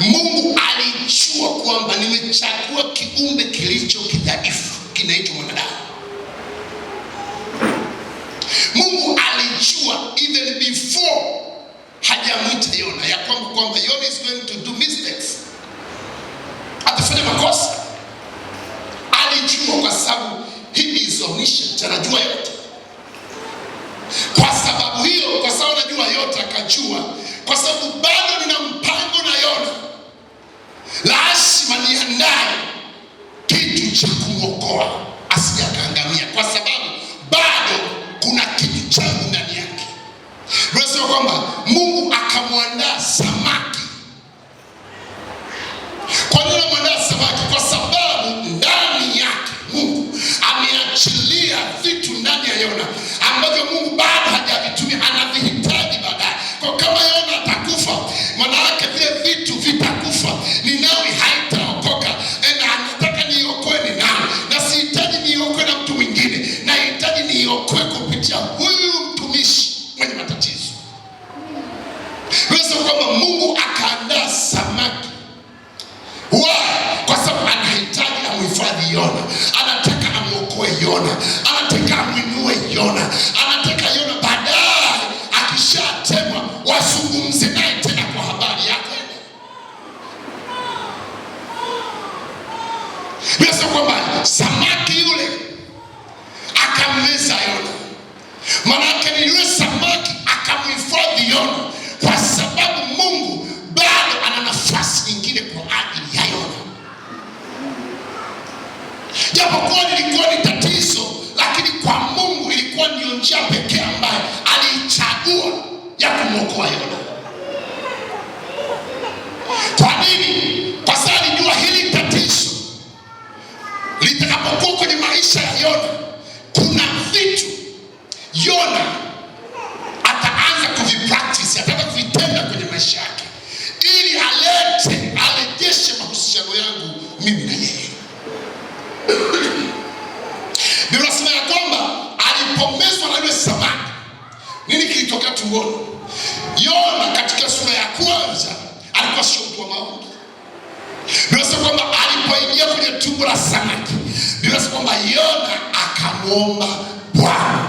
Mungu alijua kwamba nimechagua kiumbe kilicho kidhaifu kinaitwa mwanadamu. Mungu alijua even before hajamwita Yona ya kwamba Yona is going to do mistakes, atafanya makosa. Alijua kwa sababu he is omniscient, anajua yote. Kwa sababu hiyo, kwa sababu anajua yote, akajua kwa sababu bado nina mpango na Yona, lazima niandae kitu cha kumwokoa asije akaangamia, kwa sababu bado kuna kitu changu ndani yake. Tunasema kwamba Mungu akamwandaa samaki. Kwa nini anamwandaa samaki? Kwa sababu ndani yake Mungu ameachilia vitu ndani ya Yona ambavyo Mungu bado hajavitumia, anavihitaji baadaye. Kwa kama Yona atakufa, maana yake vile vitu vitakufa. Ninawi haitaokoka. Na anataka niokoe Ninawi. Na sihitaji niokoe na mtu mwingine. Nahitaji niokoe kupitia huyu mtumishi mwenye matatizo. Kwa kwamba Mungu akaandaa samaki. Why? Kwa sababu anahitaji amhifadhi Yona. Anataka amuokoe Yona. Anataka amwinue Yona. Anataka Yona baadaye akishatemwa wazungumze naye tena kwa habari yake. Bila kwamba samaki yule akammeza Yona. Maana yake ni yule samaki akamhifadhi Yona, kwa sababu Mungu bado ana nafasi nyingine kwa ajili ya Yona. Japokuwa lilikuwa ni tatizo, lakini kwa Mungu ilikuwa ndio njia pekee ambayo alichagua ya kumwokoa Yona. Kwa nini? Kwa sababu alijua hili tatizo litakapokuwa kwenye maisha ya Yona, kuna vitu Yona ataanza kuvipractice, ataanza kuvitenda kwenye maisha yake, ili arejeshe mahusiano yangu mimi na yeye. Biblia inasema ya kwamba alipomezwa na yule samaki, nini kilitokea tumboni? Yona katika sura ya kwanza alikuwa sio mtu wa maombi. Biblia inasema kwamba alipoingia kwenye tumbo la samaki, Biblia inasema kwamba Yona akamwomba Bwana.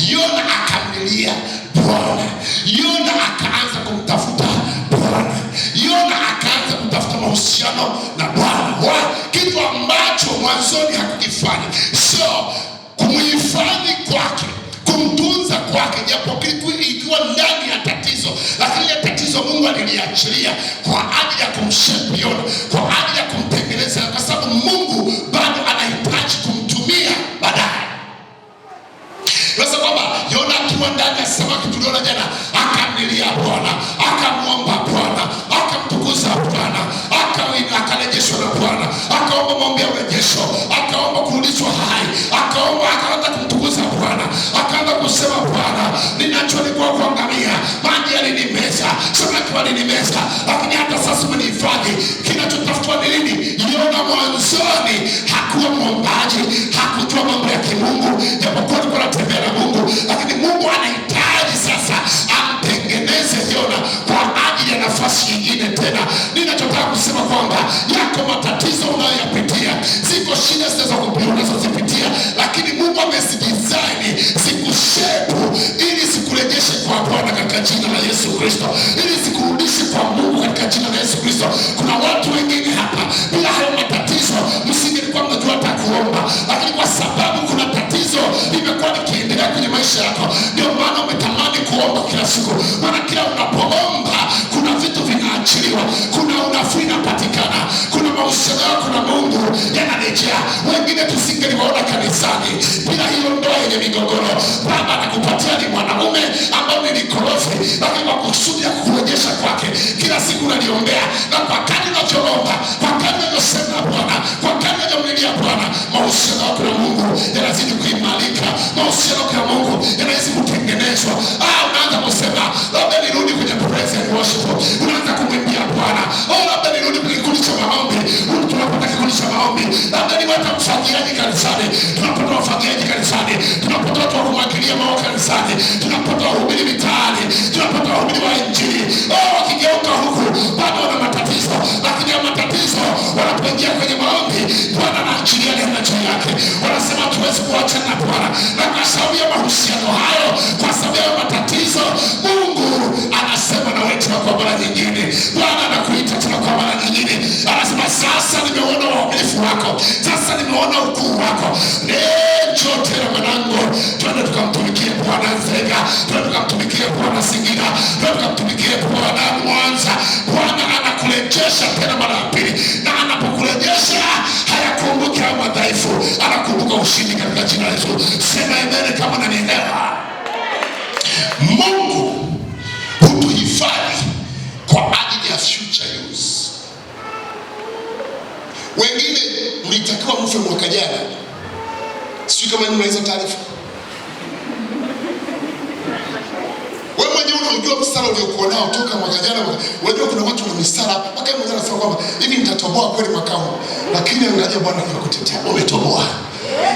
Yona akamlilia Bwana. Yona akaanza kumtafuta Bwana. Yona akaanza kutafuta mahusiano na Bwana. Kitu ambacho mwanzoni hakukifanya. So kumhifadhi kwake, kumtunza kwake, japo ilikuwa ndani ya tatizo, lakini ile tatizo Mungu aliliachilia kwa ajili ya kumshape Yona, kwa ajili ya kumtengeneza, kwa sababu Mungu bado anahitaji kumtumia baadaye. Sasa kwamba Yona akiwa ndani ya samaki, tuliona jana, akamlilia Bwana, akamwomba Bwana, akamtukuza Bwana, akarejeshwa na Bwana, akaomba maombi ya urejesho, akaomba kurudishwa hai, akaanza kumtukuza Bwana, akaanza kusema Bwana, ninacholikuwa kuangamia, maji adui alinimeza, samaki walinimeza, lakini hata sasa umenihifadhi. Kinachotafutwa ni nini? Yona mwanzoni hakuwa mwombaji, hakujua mambo ya kimungu, japokuwa alikuwa anatembea na Mungu, lakini Mungu anahitaji sasa amtengeneze Yona kwa ajili ya nafasi nyingine tena. Ninachotaka kusema kwamba yako matatizo unayoyapitia, ziko shida unazozipitia, lakini Mungu amezidesign zikushepu ili zikurejeshe kwa Bwana katika jina la Yesu Kristo, ili zikurudishe kwa Mungu katika jina la Yesu Kristo. Kuna watu wengine hapa bila hayo matatizo msingelikuwa mnajua hata kuomba, lakini kwa sababu kuna tatizo limekuwa likiendelea kwenye maisha yako, ndio maana umetamani kuomba kila siku. Maana kila unapoomba kuna vitu vinaachiliwa, kuna unafuu inapatikana, kuna mahusiano yako na Mungu yanarejea. Wengine tusingeliwaona kanisani bila hiyo ndoa yenye migogoro. Baba anakupatia ni mwanaume ambao ni likorofi, lakini kwa kusudi ya kukurejesha kwake. Kila siku unaliombea, na kwa kadri unavyoomba, kwa kadri unavyosema Bwana, kwa kadri unavyomlilia Bwana, mahusiano yako na Mungu yanazidi kuimarika, mahusiano yako na Mungu yanazidi kutengenezwa. Unaanza kusema labda nirudi kwenye praise and worship, unaanza kumwimbia Bwana. Labda nirudi kwenye kikundi cha maombi, tunapata kikundi cha maombi, labda niwata mfagiaji kanisani, tunapata wafagiaji kanisani, tunapata watu wa kumwagilia mawe kanisani, tunapata wahubiri mitaani, tunapata wahubiri wa Injili. Wakigeuka huku bado wana matatizo, lakini ya matatizo wanapoingia kwenye maombi, Bwana anaachilia neema juu yake. Wanasema tuwezi kuachana na Bwana, na kwa sababu ya mahusiano hayo, kwa sababu ya matatizo, Mungu anasema na wewe tena kwa mara nyingine. Bwana anakuita tena kwa mara nyingine, anasema sasa nimeona uaminifu wako, sasa nimeona ukuu wako. Njoo tena mwanangu, twende tukamtumikie Bwana Nzega, twende tukamtumikie Bwana Singida, twende tukamtumikie Bwana Mwanza. Bwana anakurejesha tena mara ya pili, na anapokurejesha hayakumbuki hayo madhaifu, anakumbuka ushindi katika jina la Yesu. Sema amen kama unanielewa. Mungu hutuhifadhi kwa ajili ya future use. Wengine mlitakiwa mfe mwaka jana, sio kama ni hizo taarifa. Wewe mwenyewe unajua msala uliokuwa nao toka mwaka jana. Unajua kuna watu wana msala hapa, mpaka mmoja anasema kwamba hivi nitatoboa kweli mwaka huu, lakini angalia Bwana anakutetea, umetoboa.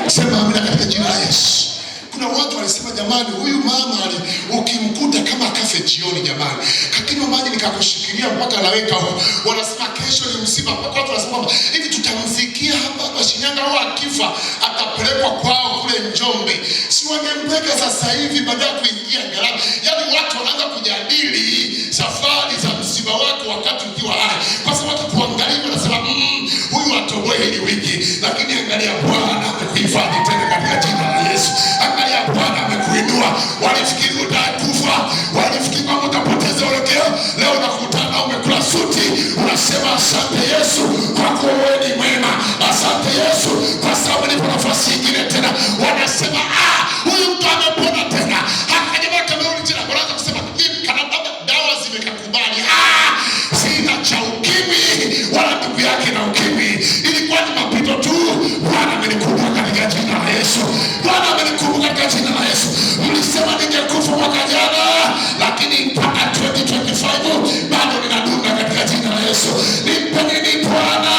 Sema amina katika jina la Yesu. Kuna watu walisema jamani, huyu mama ukimkuta kama kafe jioni jamani, kakini maji nikakushikilia mpaka anaweka huko. Wanasema kesho ni msiba, mpaka watu wanasema hivi tutamzikia hapa Shinyanga, au akifa atapelekwa kwao kule Njombe. Si wangempeleka sasa hivi baada ya kuingia gharama. Yaani watu wanaanza kujadili safari za msiba wako wakati ukiwa hai, kwa sababu kuangalia wanasema huyu atoboe hili wiki, lakini angalia Bwana amekuhifadhi tena katika jina la Yesu. Angalia Bwana amekuinua. Walifikiri utakufa, walifikiri kwamba utapoteza uelekeo, leo unakutana umekula suti, unasema asante Yesu kwa kuwa wewe ni mwema, asante Yesu kwa sababu nipo nafasi nyingine tena. Wanasema huyu mtu amepona tena, akajamaa kamerudi tena. Wanaanza kusema hivi kana baba dawa zimekakubali, sina cha ukimwi wala ndugu yake na ukimwi, ilikuwa ni mapito tu. Bwana amenikumbuka katika jina la Yesu. Bwana amenikumbuka katika jina la Yesu. Mlisema ningekufa mwaka jana, lakini mpaka 2025 bado ninadunga katika jina la Yesu. Nipe nini Bwana?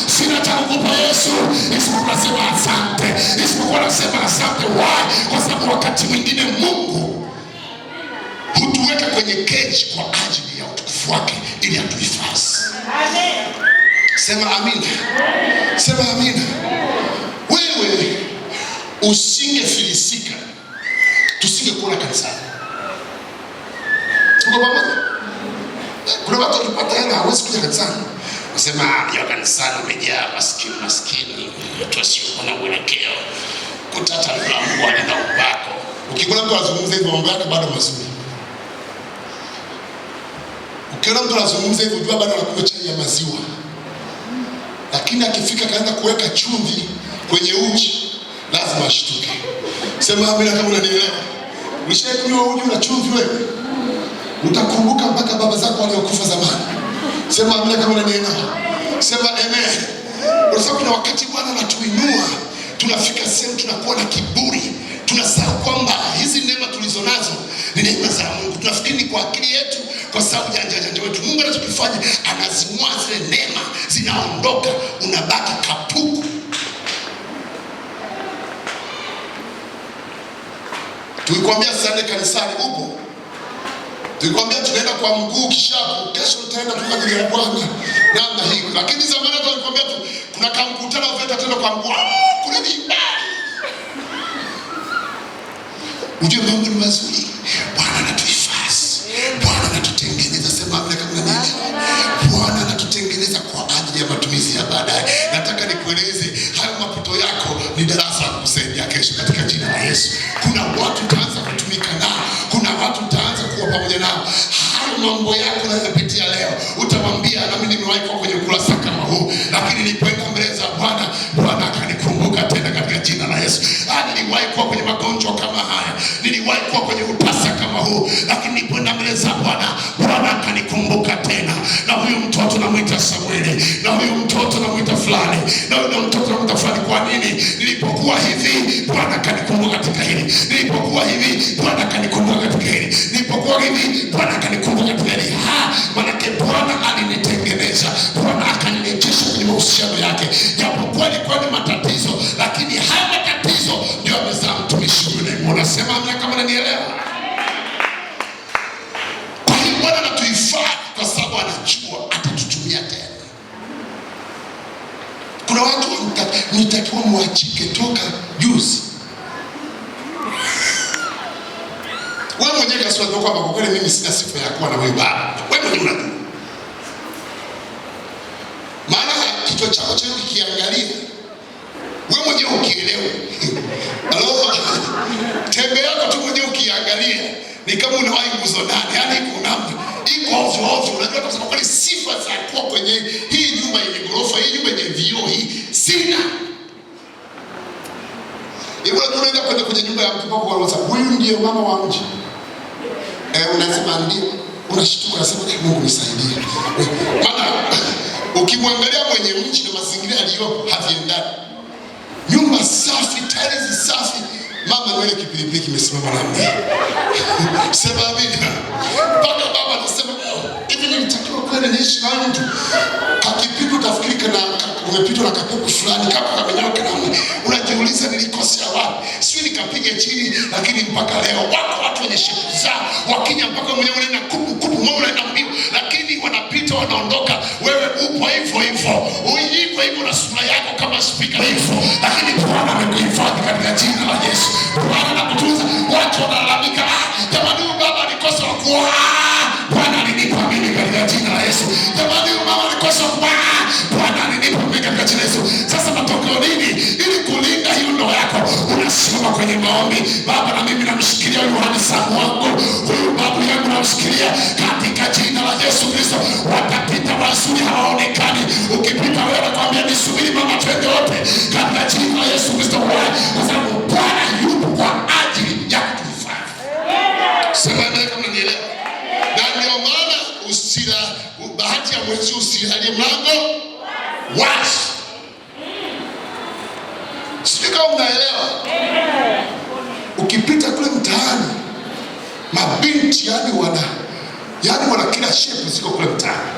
Sina cha kukupa Yesu, isipokuwa nasema asante, isipokuwa nasema asante. Why? Kwa sababu wakati mwingine Mungu hutuweka kwenye cage kwa ajili ya utukufu wake, ili atuhifadhi. Amen. Sema amina. Sema amina. Wewe usingefilisika, tusingekuona kanisani. Tuko pamoja? Kuna watu wakipata hela hawezi kuja kanisani. Wasema ya kanisani umejaa maskini, watu wasiokuwa na mwelekeo, kutata mlango na ubako. Ukiona mtu anazungumza hivyo mambo yake bado mazuri. Ukiona mtu anazungumza hivyo jua bado anakunywa chai ya maziwa. Lakini akifika kaanza kuweka chumvi kwenye uji, lazima ashtuke. Sema amina kama unanielewa. Ulishaikunywa uji na chumvi wewe? Utakumbuka mpaka baba zako waliokufa zamani. Sema amina kama unanielewa. Sema amen. Unasema kuna wakati Bwana anatuinua, tunafika sehemu tunakuwa na kiburi, tunasahau kwamba hizi neema tulizonazo Ni neema za Mungu. Tunafikiri kwa akili yetu, kwa sababu janja wetu. Mungu anachokifanya, anazimua zile neema, zinaondoka, unabaki kapuku. Tulikwambia Sunday kanisani upo. Tulikwambia tunaenda kwa mguu kishapu, kesho tutaenda kwa ajili ya Bwana. Namna hii. Lakini zamani tulikwambia kuna kamkutano veta tena kwa mguu. Kuna nini? Ujue mambo ni mazuri. Bwana anatuhifadhi. Bwana anatutengeneza, sema amna kama nini. Bwana anatutengeneza kwa ajili ya matumizi ya baadaye. Nataka nikueleze hayo mapito yako ni darasa la kusaidia kesho katika jina la Yesu. Kuna watu utaanza kutumika nao. Kuna watu utaanza kuwa pamoja nao. Hayo mambo yako unayopitia leo, utamwambia na mimi nimewahi kuwa kwenye ukurasa kama huu, lakini nilipoenda mbele za Bwana, Bwana akanikumbuka tena katika jina la Yesu. Niliwahi kuwa kwenye magonjwa kama haya. Niliwahi kuwa kwenye utasa kama huu, lakini nilipoenda mbele za Bwana, Bwana akanikumbuka tena. Na huyu mtoto namuita Samueli, na huyu mtoto namuita fulani, na huyu mtoto namuita fulani. Kwa nini? Nilipokuwa hivi, Bwana akanikumbuka katika hili. Nilipokuwa hivi, Bwana akanikumbuka katika hili. Nilipokuwa hivi, Bwana akanikumbuka katika hili. Manake Bwana alinitengeneza. Bwana akanirejesha kwenye mahusiano yake. Japokuwa ilikuwa ni matatizo, lakini haya matatizo ndio amezaa mtumishi yule. Unasema amna kama unanielewa? Kwa hiyo Bwana anatuhifadhi kwa sababu anajua atatutumia tena. Kuna watu mtakiwa mwachike toka juzi. Wewe mwenyewe kasema kwamba kwa kweli mimi sina sifa ya kuwa na huyu baba. Wewe mwenyewe unajua. Maana kichwa chako cha kikiangalia, wewe mwenyewe ukielewe. Halo. Tembe yako tu mwenyewe ukiangalia ni kama unawahi nguzo ndani. Yaani iko namna. Iko ovyo. Unajua kwa sababu sifa za kuwa kwenye hii nyumba yenye ghorofa, hii nyumba yenye vioo hii sina. Hebu unaenda kwenda kwenye nyumba ya mtu wako unasema huyu ndiye mama wa mji. Unasema ndio. Unashtuka unasema Mungu nisaidie. Maana ukimwangalia mwenye mji na mazingira aliyopo haviendani. Nyumba safi, tiles safi, mama nywele kipilipili kimesimama namna. Sema amina. Baba anasema hivi nilitakiwa kwenda niishi na mtu. Kakipita utafikiri kana umepitwa na kapepo fulani kama kamenyoka namna. Unajiuliza nilikosea wapi? Sio nikapiga chini, lakini mpaka leo wako watu wenye shepu zao wakinya mpaka mwenyewe unaenda kupu mmoja unaenda mbio, lakini wanapita wanaondoka. Wewe upo hivyo. Hivyo na sura yako kama speaker hivyo. Lakini Bwana amekuhifadhi katika jina la Yesu. Bwana anakutunza. Watu wanalalamika, jamani baba alikosa kuwa. Bwana alinipa mimi katika jina la Yesu. Jamani mama alikosa kuwa. Bwana alinipa mimi katika jina la Yesu. Sasa matokeo nini? Ili kulinda hiyo ndoa yako, unasimama kwenye maombi. Baba na mimi namshikilia Yohana Samu wangu. Huyu babu yangu namshikilia katika jina la Yesu Kristo. Watapita wazuri hawaonekani. Ukipita wewe nakwambia nisubiri mama twende wote katika jina la Yesu Kristo. Kwa sababu Bwana yupo kwa ajili ya kutuhifadhi. Sema kama unanielewa. Na ndio maana bahati ya mwezi usilalie mlango wazi. Sio kama unaelewa. Ukipita kule mtaani, mabinti yani wana kila shape ziko kule mtaani.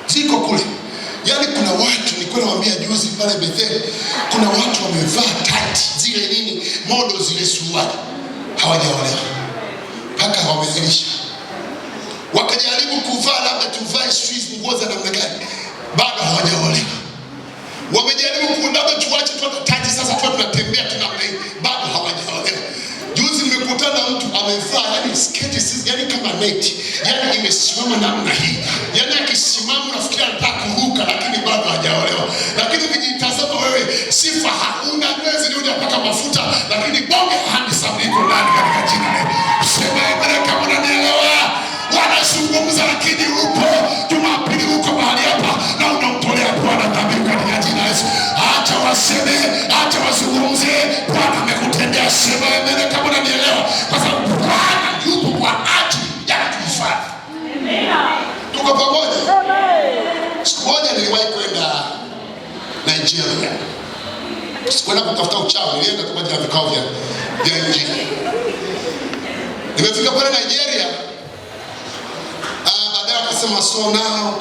Ziko kule. Yani kuna watu nilikuwa nawaambia juzi pale Bethel, kuna watu wamevaa tight zile nini, model zile suruali. Hawajaolewa. Mpaka wamezilisha. Wakajaribu kuvaa labda tuvae street nguo za namna gani, bado hawajaolewa. Wamejaribu kuondoa tuache tu taji sasa tu tunatembea tunamna hii, bado hawajaolewa. Juzi nimekutana na mtu amevaa yani sketi yani kama neti, yani imesimama namna hii. Yani akisimama unafikiri anataka kuruka, lakini bado hajaolewa. Lakini ukijitazama wewe sifa hauna, nywele ndio unapaka mafuta, lakini bonge hadi sabiko ndani katika jina la Yesu. Sema amen kama unanielewa. Wanazungumza lakini upo. Jumapili uko mahali hapa na unamtolea Bwana dhabihu katika jina la Yesu. Acha waseme, acha wazungumze, Bwana amekutendea. Sema amen kama unanielewa. Kwa sababu Bwana yupo kwa ajili ya kuhifadhi. Tuko pamoja? Siku moja niliwahi kwenda Nigeria. Sikwenda kutafuta uchawi, nilienda kwa ajili ya vikao vya injili. Nimefika pale Nigeria. Baadaye akasema so now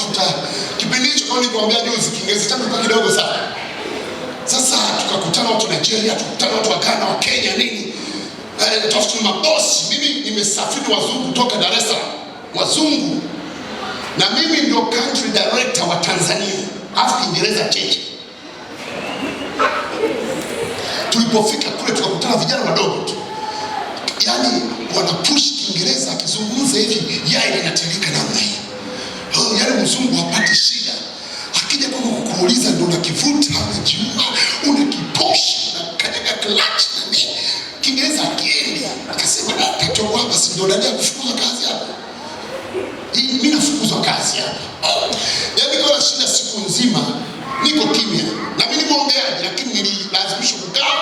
kipindi hicho kama nilikwambia juzi Kiingereza changu kwa kidogo sana. Sasa tukakutana watu Nigeria, tukakutana watu wa Ghana, wa Kenya nini. Tofauti mabosi. Mimi nimesafiri wazungu kutoka Dar es Salaam. Wazungu. Na mimi ndio country director wa Tanzania. Afu Kiingereza cheche. Tulipofika kule tukakutana vijana wadogo tu. Yaani wanapush Kiingereza, akizungumza hivi yai linatirika namna hii. Yaani mzungu hapati shida. Akija kwa kukuuliza ndio unakivuta, unajiuma, unakiposha, unakanyaga clutch na nini. Kiingereza akienda akasema natoa basi ndio ndani ya kufukuzwa kazi hapa. Mimi nafukuzwa kazi hapa. Yaani kwa shida siku nzima niko kimya. Na mimi nimeongeaje, lakini nililazimishwa kukaa.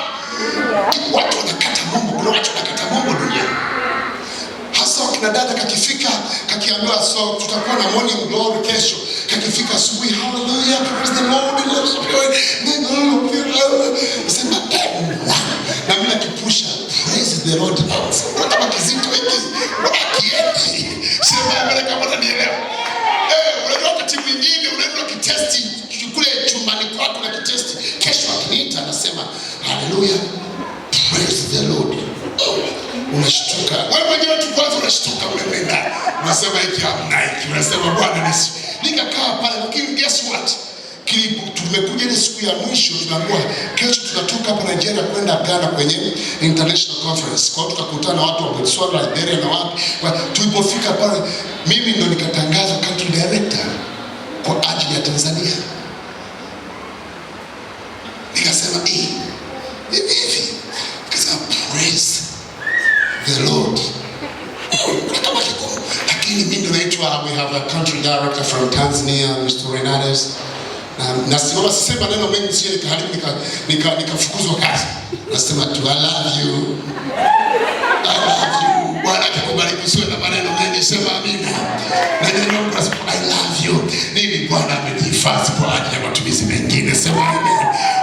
Watu wanakata mambo, kuna watu wanakata mambo duniani. Hasa wakina dada kakifika, kakiambiwa so tutakuwa na morning glory kesho. Kakifika asubuhi, hallelujah, praise the Lord, let's pray. Sema na mimi nakipusha, praise the Lord. Kama kizito hiki, wakieti. Sema mbele kama unanielewa. Unajua wakati mwingine unaenda kitesti kule chumbani kwako na kitesti. Kesho akiniita anasema hallelujah, praise the Lord. Unashtuka. Wewe mwenyewe tu kwanza unashtuka unaenda. Unasema hiki hamna hiki. Unasema Bwana Yesu. Nikakaa pale lakini guess what? Tumekuja ile siku ya mwisho tunaambiwa kesho tunatoka hapa Nigeria kwenda Ghana kwenye international conference. Kwa hiyo tutakutana na watu wa Botswana, Liberia na wapi. Tulipofika pale mimi ndo nikatangaza country director kwa ajili ya Tanzania. Nikasema hivi. Nikasema praise the Lord. Lakini mimi ndo naitwa, we have a country director from Tanzania, Mr. Renades. Na sisema neno mengi sije nikaharibu nikafukuzwa kazi. Nasema tu I love you. I love you. Bwana akubariki, usiwe na maneno mengi, sema amina. Na neno kwa sababu I love you. Nini Bwana amenihifadhi kwa ajili ya matumizi mengine, sema amen.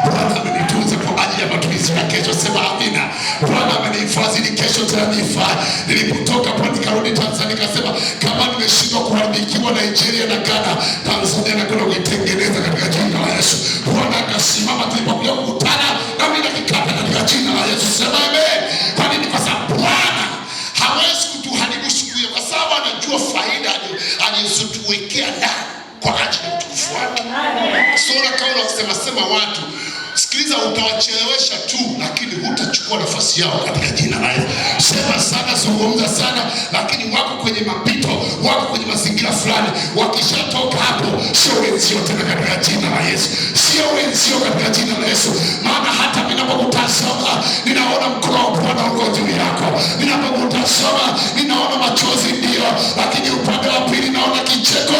Bwana amenitunza kwa ajili ya matumizi ya kesho, sema amina. Bwana amenihifadhi ni kesho tena nifaa. Nilipotoka hapo nikarudi Tanzania nikasema kama nimeshindwa kuharibikiwa Nigeria na Ghana, Tanzania na kuna kuitengeneza katika jina la Yesu. Bwana akasimama tulipokuja kukutana na mimi nikikata katika jina la Yesu, sema amen. Kwa nini? Kwa sababu Bwana hawezi kutuharibu siku hiyo, kwa sababu anajua faida alizotuwekea ndani kwa ajili ya utukufu wake. Sura kama unasema watu, sikiliza, utawachelewesha tu lakini hutachukua nafasi yao katika jina la Yesu. Sema sana, zungumza sana, lakini wako kwenye mapito, wako kwenye mazingira fulani, wakishatoka hapo sio wenzio tena katika jina la Yesu. Sio wenzio katika jina la Yesu. Maana hata ninapokutazama ninaona mkono wa Bwana uko juu yako. Ninapokutazama ninaona machozi ndio, lakini upande wa pili naona kicheko.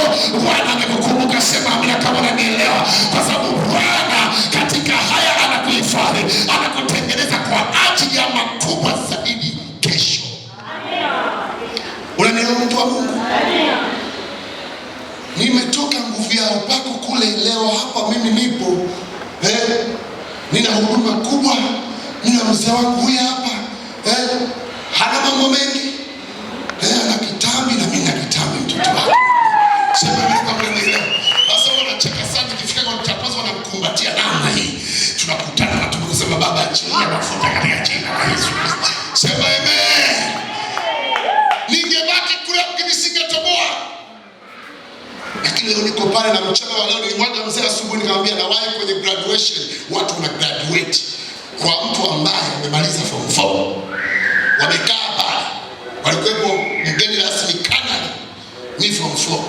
Bwana amekukumbuka, sema amina kama unanielewa. Kwa sababu Bwana katika haya anakuhifadhi, anakutengeneza kwa ajili ya makubwa zaidi kesho. Unanielewa mtu wa Mungu? Nimetoka nguvu ya upako kule, leo hapa mimi nipo. Nina huduma kubwa. Nina mzee wangu huyu hapa. Hana mambo mengi. Ana kitambi na mimi na kitambi mtoto wake. Sema mimi kama unanielewa. Sasa wanacheka sana nikifika kwa mtapazo wanamkumbatia namna hii. Tunakutana na tunasema baba achilia mafuta katika jina la Yesu. Sema amen. Ningebaki kule mkinisingetoboa. Lakini leo niko pale na mchana wa leo nilimwaga mzee asubuhi nikamwambia nawahi kwenye graduation, watu wana graduate kwa mtu ambaye amemaliza form 4. Wamekaa pale. Walikuwepo mgeni rasmi Canada, ni form 4.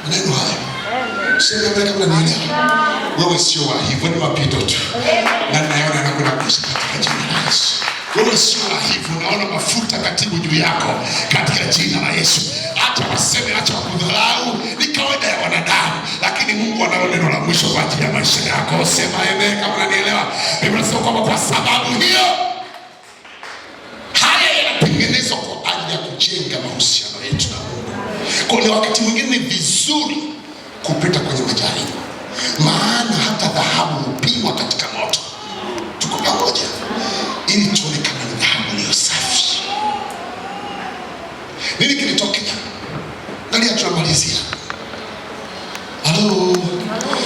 Neno haya. Sema mbele kama unanielewa. Wewe sio wa hivyo, ni mapito tu. Na naona nakuna kuishi katika jina la Yesu. Wewe sio wa hivyo, naona mafuta katibu juu yako katika jina la Yesu. Acha waseme, acha kudharau, ni kawaida ya wanadamu, lakini Mungu ana neno la mwisho kwa ajili ya maisha yako. Sema amen kama unanielewa. Biblia inasema kwamba kwa sababu hiyo haya yanatengenezwa kwa ajili ya kujenga mahusiano yetu na Mungu. Kwa hiyo wakati mwingine ni vizuri kupita kwenye majaribu, maana hata dhahabu hupimwa katika moto. Tuko pamoja ili tuone kama ni dhahabu iliyo safi. Nini kilitokea? Angalia, tunamalizia. Halo,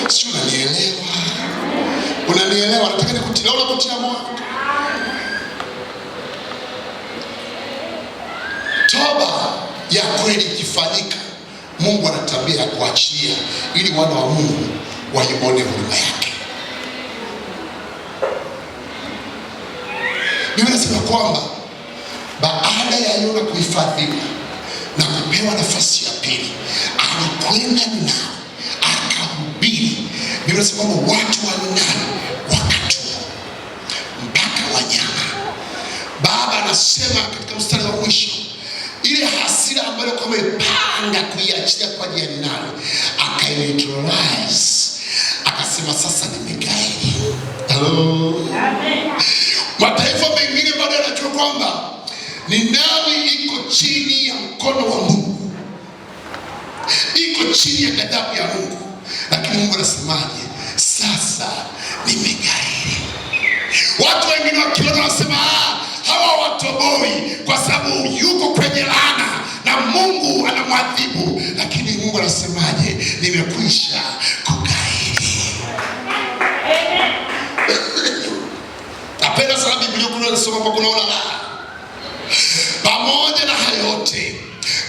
sio, unanielewa? Unanielewa? Nataka nikutie moyo. Toba ya kweli ikifanyika, Mungu ana tabia ya kuachia ili wana wa Mungu waione huruma yake. Biblia inasema kwamba baada ya Yona kuhifadhiwa na kupewa nafasi ya pili, alikwenda nao akahubiri. Biblia inasema kwamba watu wa Ninawi wakatubu mpaka wanyama. Baba anasema katika mstari wa mwisho, ile hasira ambayo kwa amepanga kuiachilia kwa ajili ya Ninawi akaineutralize, akasema sasa nimegairi. Amen. Mataifa mengine bado yanajua kwamba Ninawi iko chini ya mkono wa Mungu, iko chini ya ghadhabu ya Mungu, lakini Mungu anasemaje? Sasa nimegairi. Watu wengine wakiona wanasema hawa watoboi kwa sababu yuko kwenye laana na Mungu anamwadhibu, lakini Mungu anasemaje? Nimekwisha kugairi. Napenda sana Biblia kunasoma kwa kunaona pamoja na hayo yote,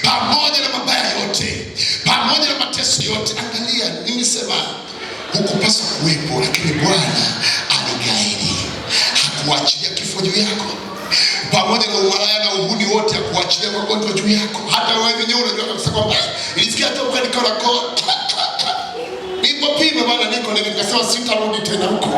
pamoja na mabaya yote, pamoja na mateso yote. Angalia, nimesema hukupaswa kuwepo, lakini Bwana aligairi. Hakuachilia kifo juu yako, pamoja na umalaya na uhuni wote, hakuachilia magonjwa juu yako. Hata wewe mwenyewe unajua kabisa kwamba ilisikia hata ukanikora nipo pima bana, niko nikasema sitarudi tena huko.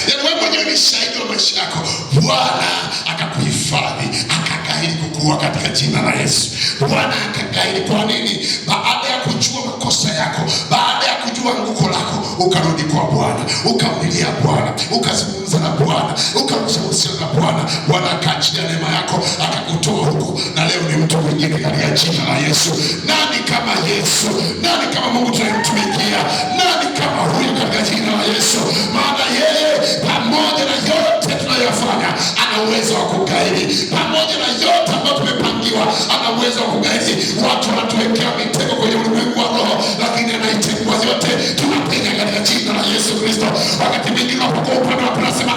Yaani wewe mwenyewe ni shahidi wa maisha yako. Bwana akakuhifadhi, akagairi kukua katika jina la Yesu. Bwana akagairi. Kwa nini? Baada ya kujua makosa yako, baada ya kujua anguko lako, ukarudi kwa Bwana, ukamlilia Bwana, ukazungumza na Bwana, ukamshauri na Bwana. Bwana akaachilia neema yako, akakutoa huko, na leo ni mtu mwingine katika jina la Yesu. Nani kama Yesu? Nani kama Mungu tunayemtumikia? Nani kama huyu katika jina la Yesu? Maana yeye pamoja na yote tunayofanya ana uwezo wa kugairi. Pamoja na yote ambayo tumepangiwa ana uwezo wa kugairi. Watu wanatuwekea mitego kwenye ulimwengu wa roho, lakini anaitegua yote. Tunapiga katika jina la Yesu Kristo. Wakati mwingine unapokuwa upande wako unasema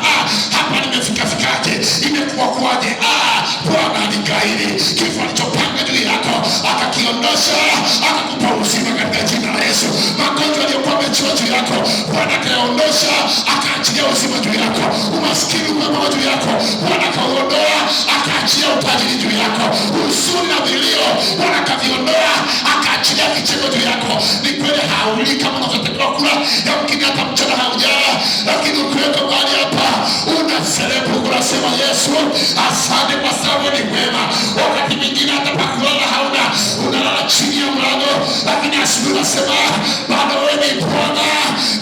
hapa nimefikaje? Imekuwa kwaje? Bwana aligairi. Kifo alichopanga juu yako akakiondosha, akakupa uzima katika jina la Yesu. Magonjwa yaliyokuwa yamechoka juu yako Bwana akayaondosha, akaachilia uzima juu yako. Umaskini umekuwa juu yako Bwana akaondoa, akaachia utajiri juu yako. Huzuni na vilio Bwana akaviondoa, akaachilia kicheko juu yako. Ni kweli hauli kama unavyotakiwa kula, yamkini hata mchana haujala, lakini ukiweka mahali hapa unaselebu unasema Yesu asante kwa sababu ni mwema. Wakati mwingine hata pa kulala hauna, unalala chini ya mlango, lakini asubuhi unasema bado wewe ni Bwana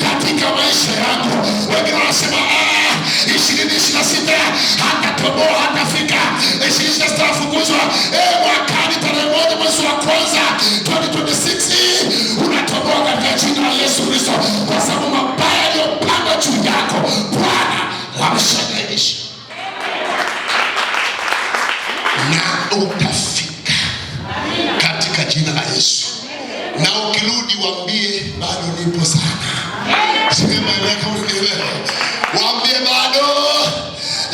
katika maisha yangu. Wengine wanasema 2026 hatatoboa, hatafika 2026 afukuzwa. Mwakani tarehe 1 mwezi wa kwanza 2026 unatoboa katika jina la Yesu Kristo, kwa sababu mabaya yaliyopangwa juu yako Bwana ameshagairisha, na utafika katika jina la Yesu. Na ukirudi waambie bado nipo sana. Sema weka unielewa. Waambie bado,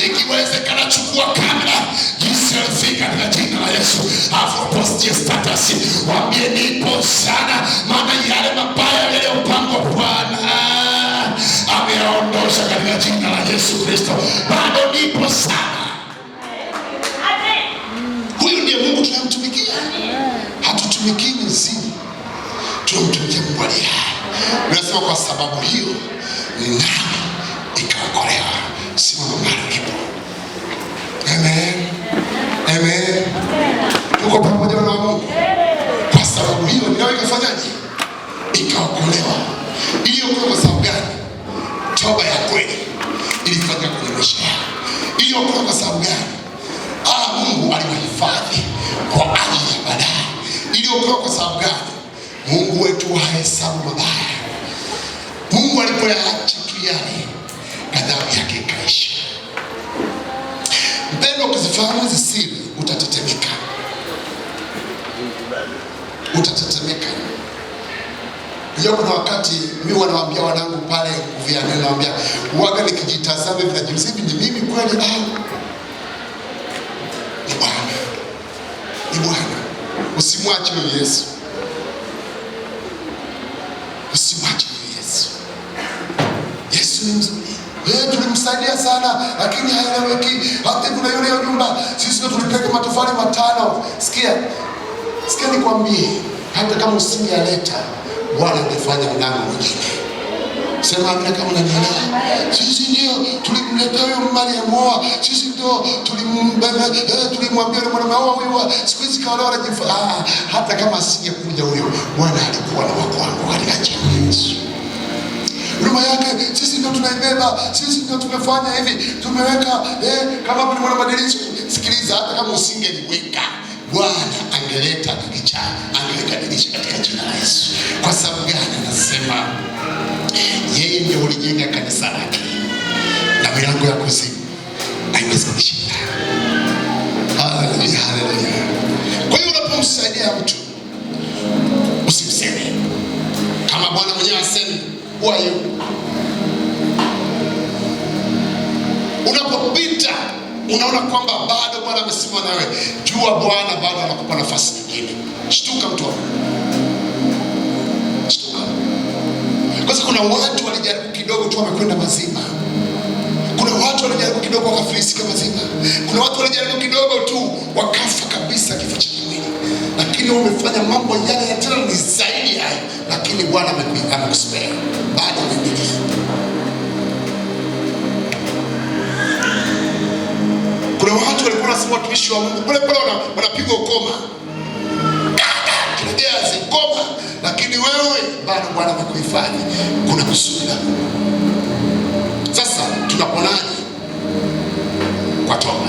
ikiwezekana chukua kamera jisifika katika jina la Yesu. Hapo post status waambie nipo sana, maana yale mabaya yaliyopangwa Bwana ameyaondosha katika jina la Yesu Kristo. Bado nipo sana. Huyu ndiye Mungu tunamtumikia. Hatutumikii mzimu, tunamtumikia Mungu aliye hai. Unasema kwa sababu hiyo Ninawi ikaokolewa. Simama mahali ulipo. Amen. Amen. Tuko pamoja na Mungu. Kwa sababu hiyo Ninawi ikafanyaje? Ikaokolewa. Iliokolewa kwa sababu gani? Toba ya kweli ilifanyika kwenye maisha yao. Iliokolewa kwa sababu gani? Mungu aliwahifadhi kwa ajili ya baadaye. Iliokolewa kwa sababu gani? Mungu wetu hahesabu mabaya. Mungu alipoyaacha yale, ghadhabu yake ikaisha. Mpendwa, ukizifahamu hizi siri utatetemeka. utatetemeka. Hiyo kuna wakati mimi wanawaambia wanangu pale kuviana, nawaambia uwaga nikijitazama hivi najiuliza, hivi ni mimi kweli au ni Bwana? Ni Bwana. Usimwache Yesu. Usimwache Yesu. Yesu ni mzuri. Tulimsaidia sana lakini haeleweki. Hata kuna yule nyumba sisi ndio tulipeka matofali 5. Sikia nikwambie, hata kama usingealeta Bwana angefanya mlango mwingine. Sema amina kama unanielewa. Sisi ndio tulimleta huyo Mariamu, sisi ndio tulimwambia yule mwanamke huyo siku hizi kaolewa anajifa. Hata kama asingekuja huyo, Bwana alikuwa na wako wangu aliacha Yesu. Huruma yake sisi ndio tunaibeba, sisi ndio tumefanya hivi, tumeweka kama kuna mwana madirisho. Sikiliza, hata kama usingeliweka, Bwana angeleta kicha, angeweka dirisha katika jina la Yesu. Kwa sababu gani? Anasema yeye ndiye ulijenga kanisa lake na milango ya kuzimu haiwezi kushinda. Haleluya, haleluya. Kwa hiyo unapomsaidia mtu usimseme kama Bwana mwenyewe aseme who are you. Unapopita unaona kwamba bado Bwana amesimama nawe, jua Bwana bado anakupa nafasi nyingine. Shtuka mtu wangu. Shtuka. Kwa sababu kuna watu walijaribu kidogo tu wamekwenda mazima. Kuna watu walijaribu kidogo wakafilisika mazima. Kuna watu walijaribu kidogo tu wakafa kabisa kifo cha kimwili. Lakini umefanya mambo yale ya tena ni zaidi hayo, lakini Bwana amekuspare. Bado unaendelea. Kuna watu walikuwa wanasema watumishi wa Mungu pole wanapigwa ukoma. Kilegea zikoma, lakini wewe bado Bwana amekuhifadhi. Kuna kusudi lako. Sasa tunaponaje? Kwa toba.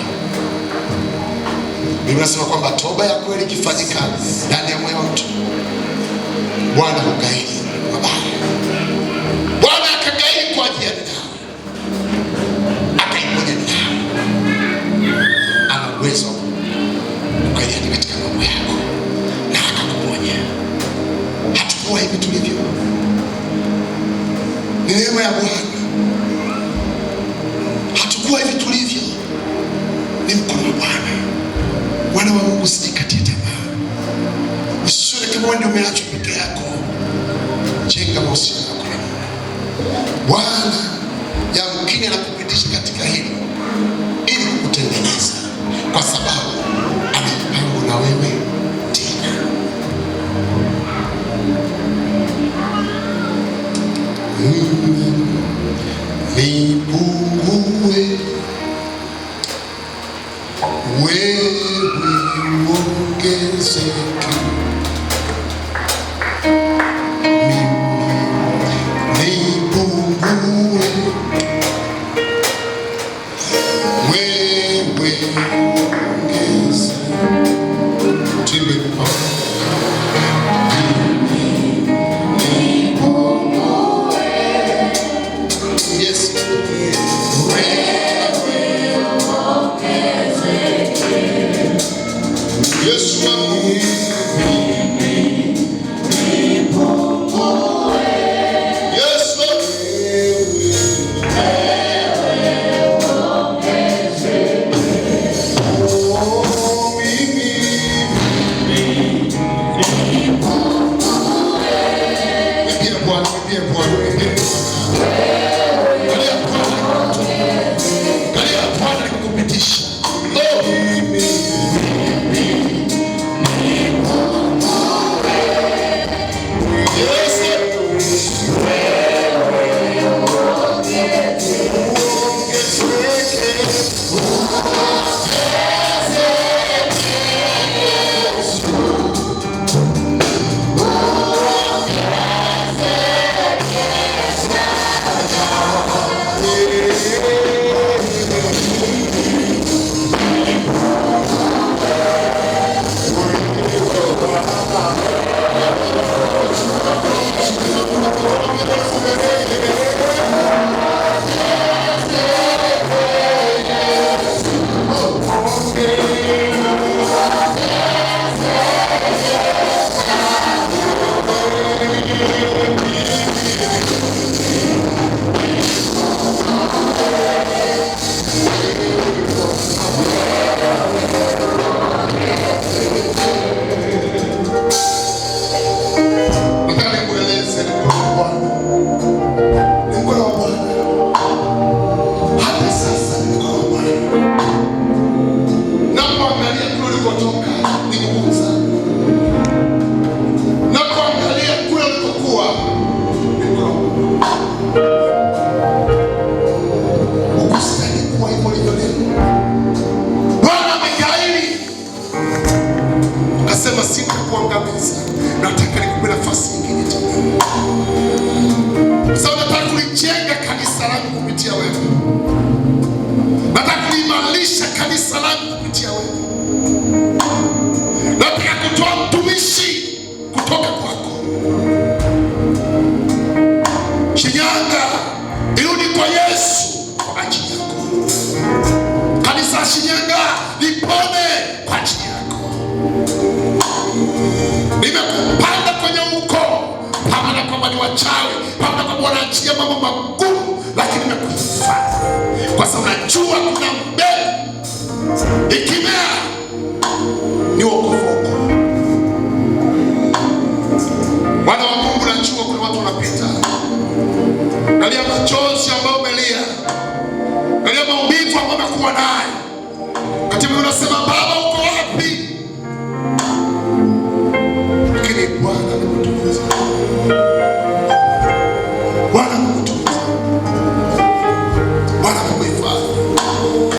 Biblia inasema kwamba toba ya kweli ikifanyika ndani ya moyo wa mtu, Bwana hugairi mabaya. Bwana akagairi kwa ajili ya nao, akaiponya nao. Ana uwezo kugairi katika mambo yako na akakuponya. Hatukuwa hivi tulivyo. Ni neema ya Bwana. Hatukuwa hivi tulivyo. Ni mkono wa Bwana. Wana wa Mungu, usijikatie tamaa. Usione kama wewe ndio umeachwa peke yako. Jenga mahusiano yako na Mungu. Bwana yamkini anakupitisha katika hili ili kukutengeneza, kwa sababu ana mpango na wewe tena. Nipungue wewe uongezeke. Mimi nipungue wachawi, pamoja kwamba wanaachilia mambo magumu, lakini nimekuhifadhi kwa sababu najua kuna mbele ikimea ni wokovu wako. Wana wa Mungu, najua kuna watu wanapita, angalia machozi ambayo umelia, angalia maumivu ambayo umekuwa nayo. Katibu unasema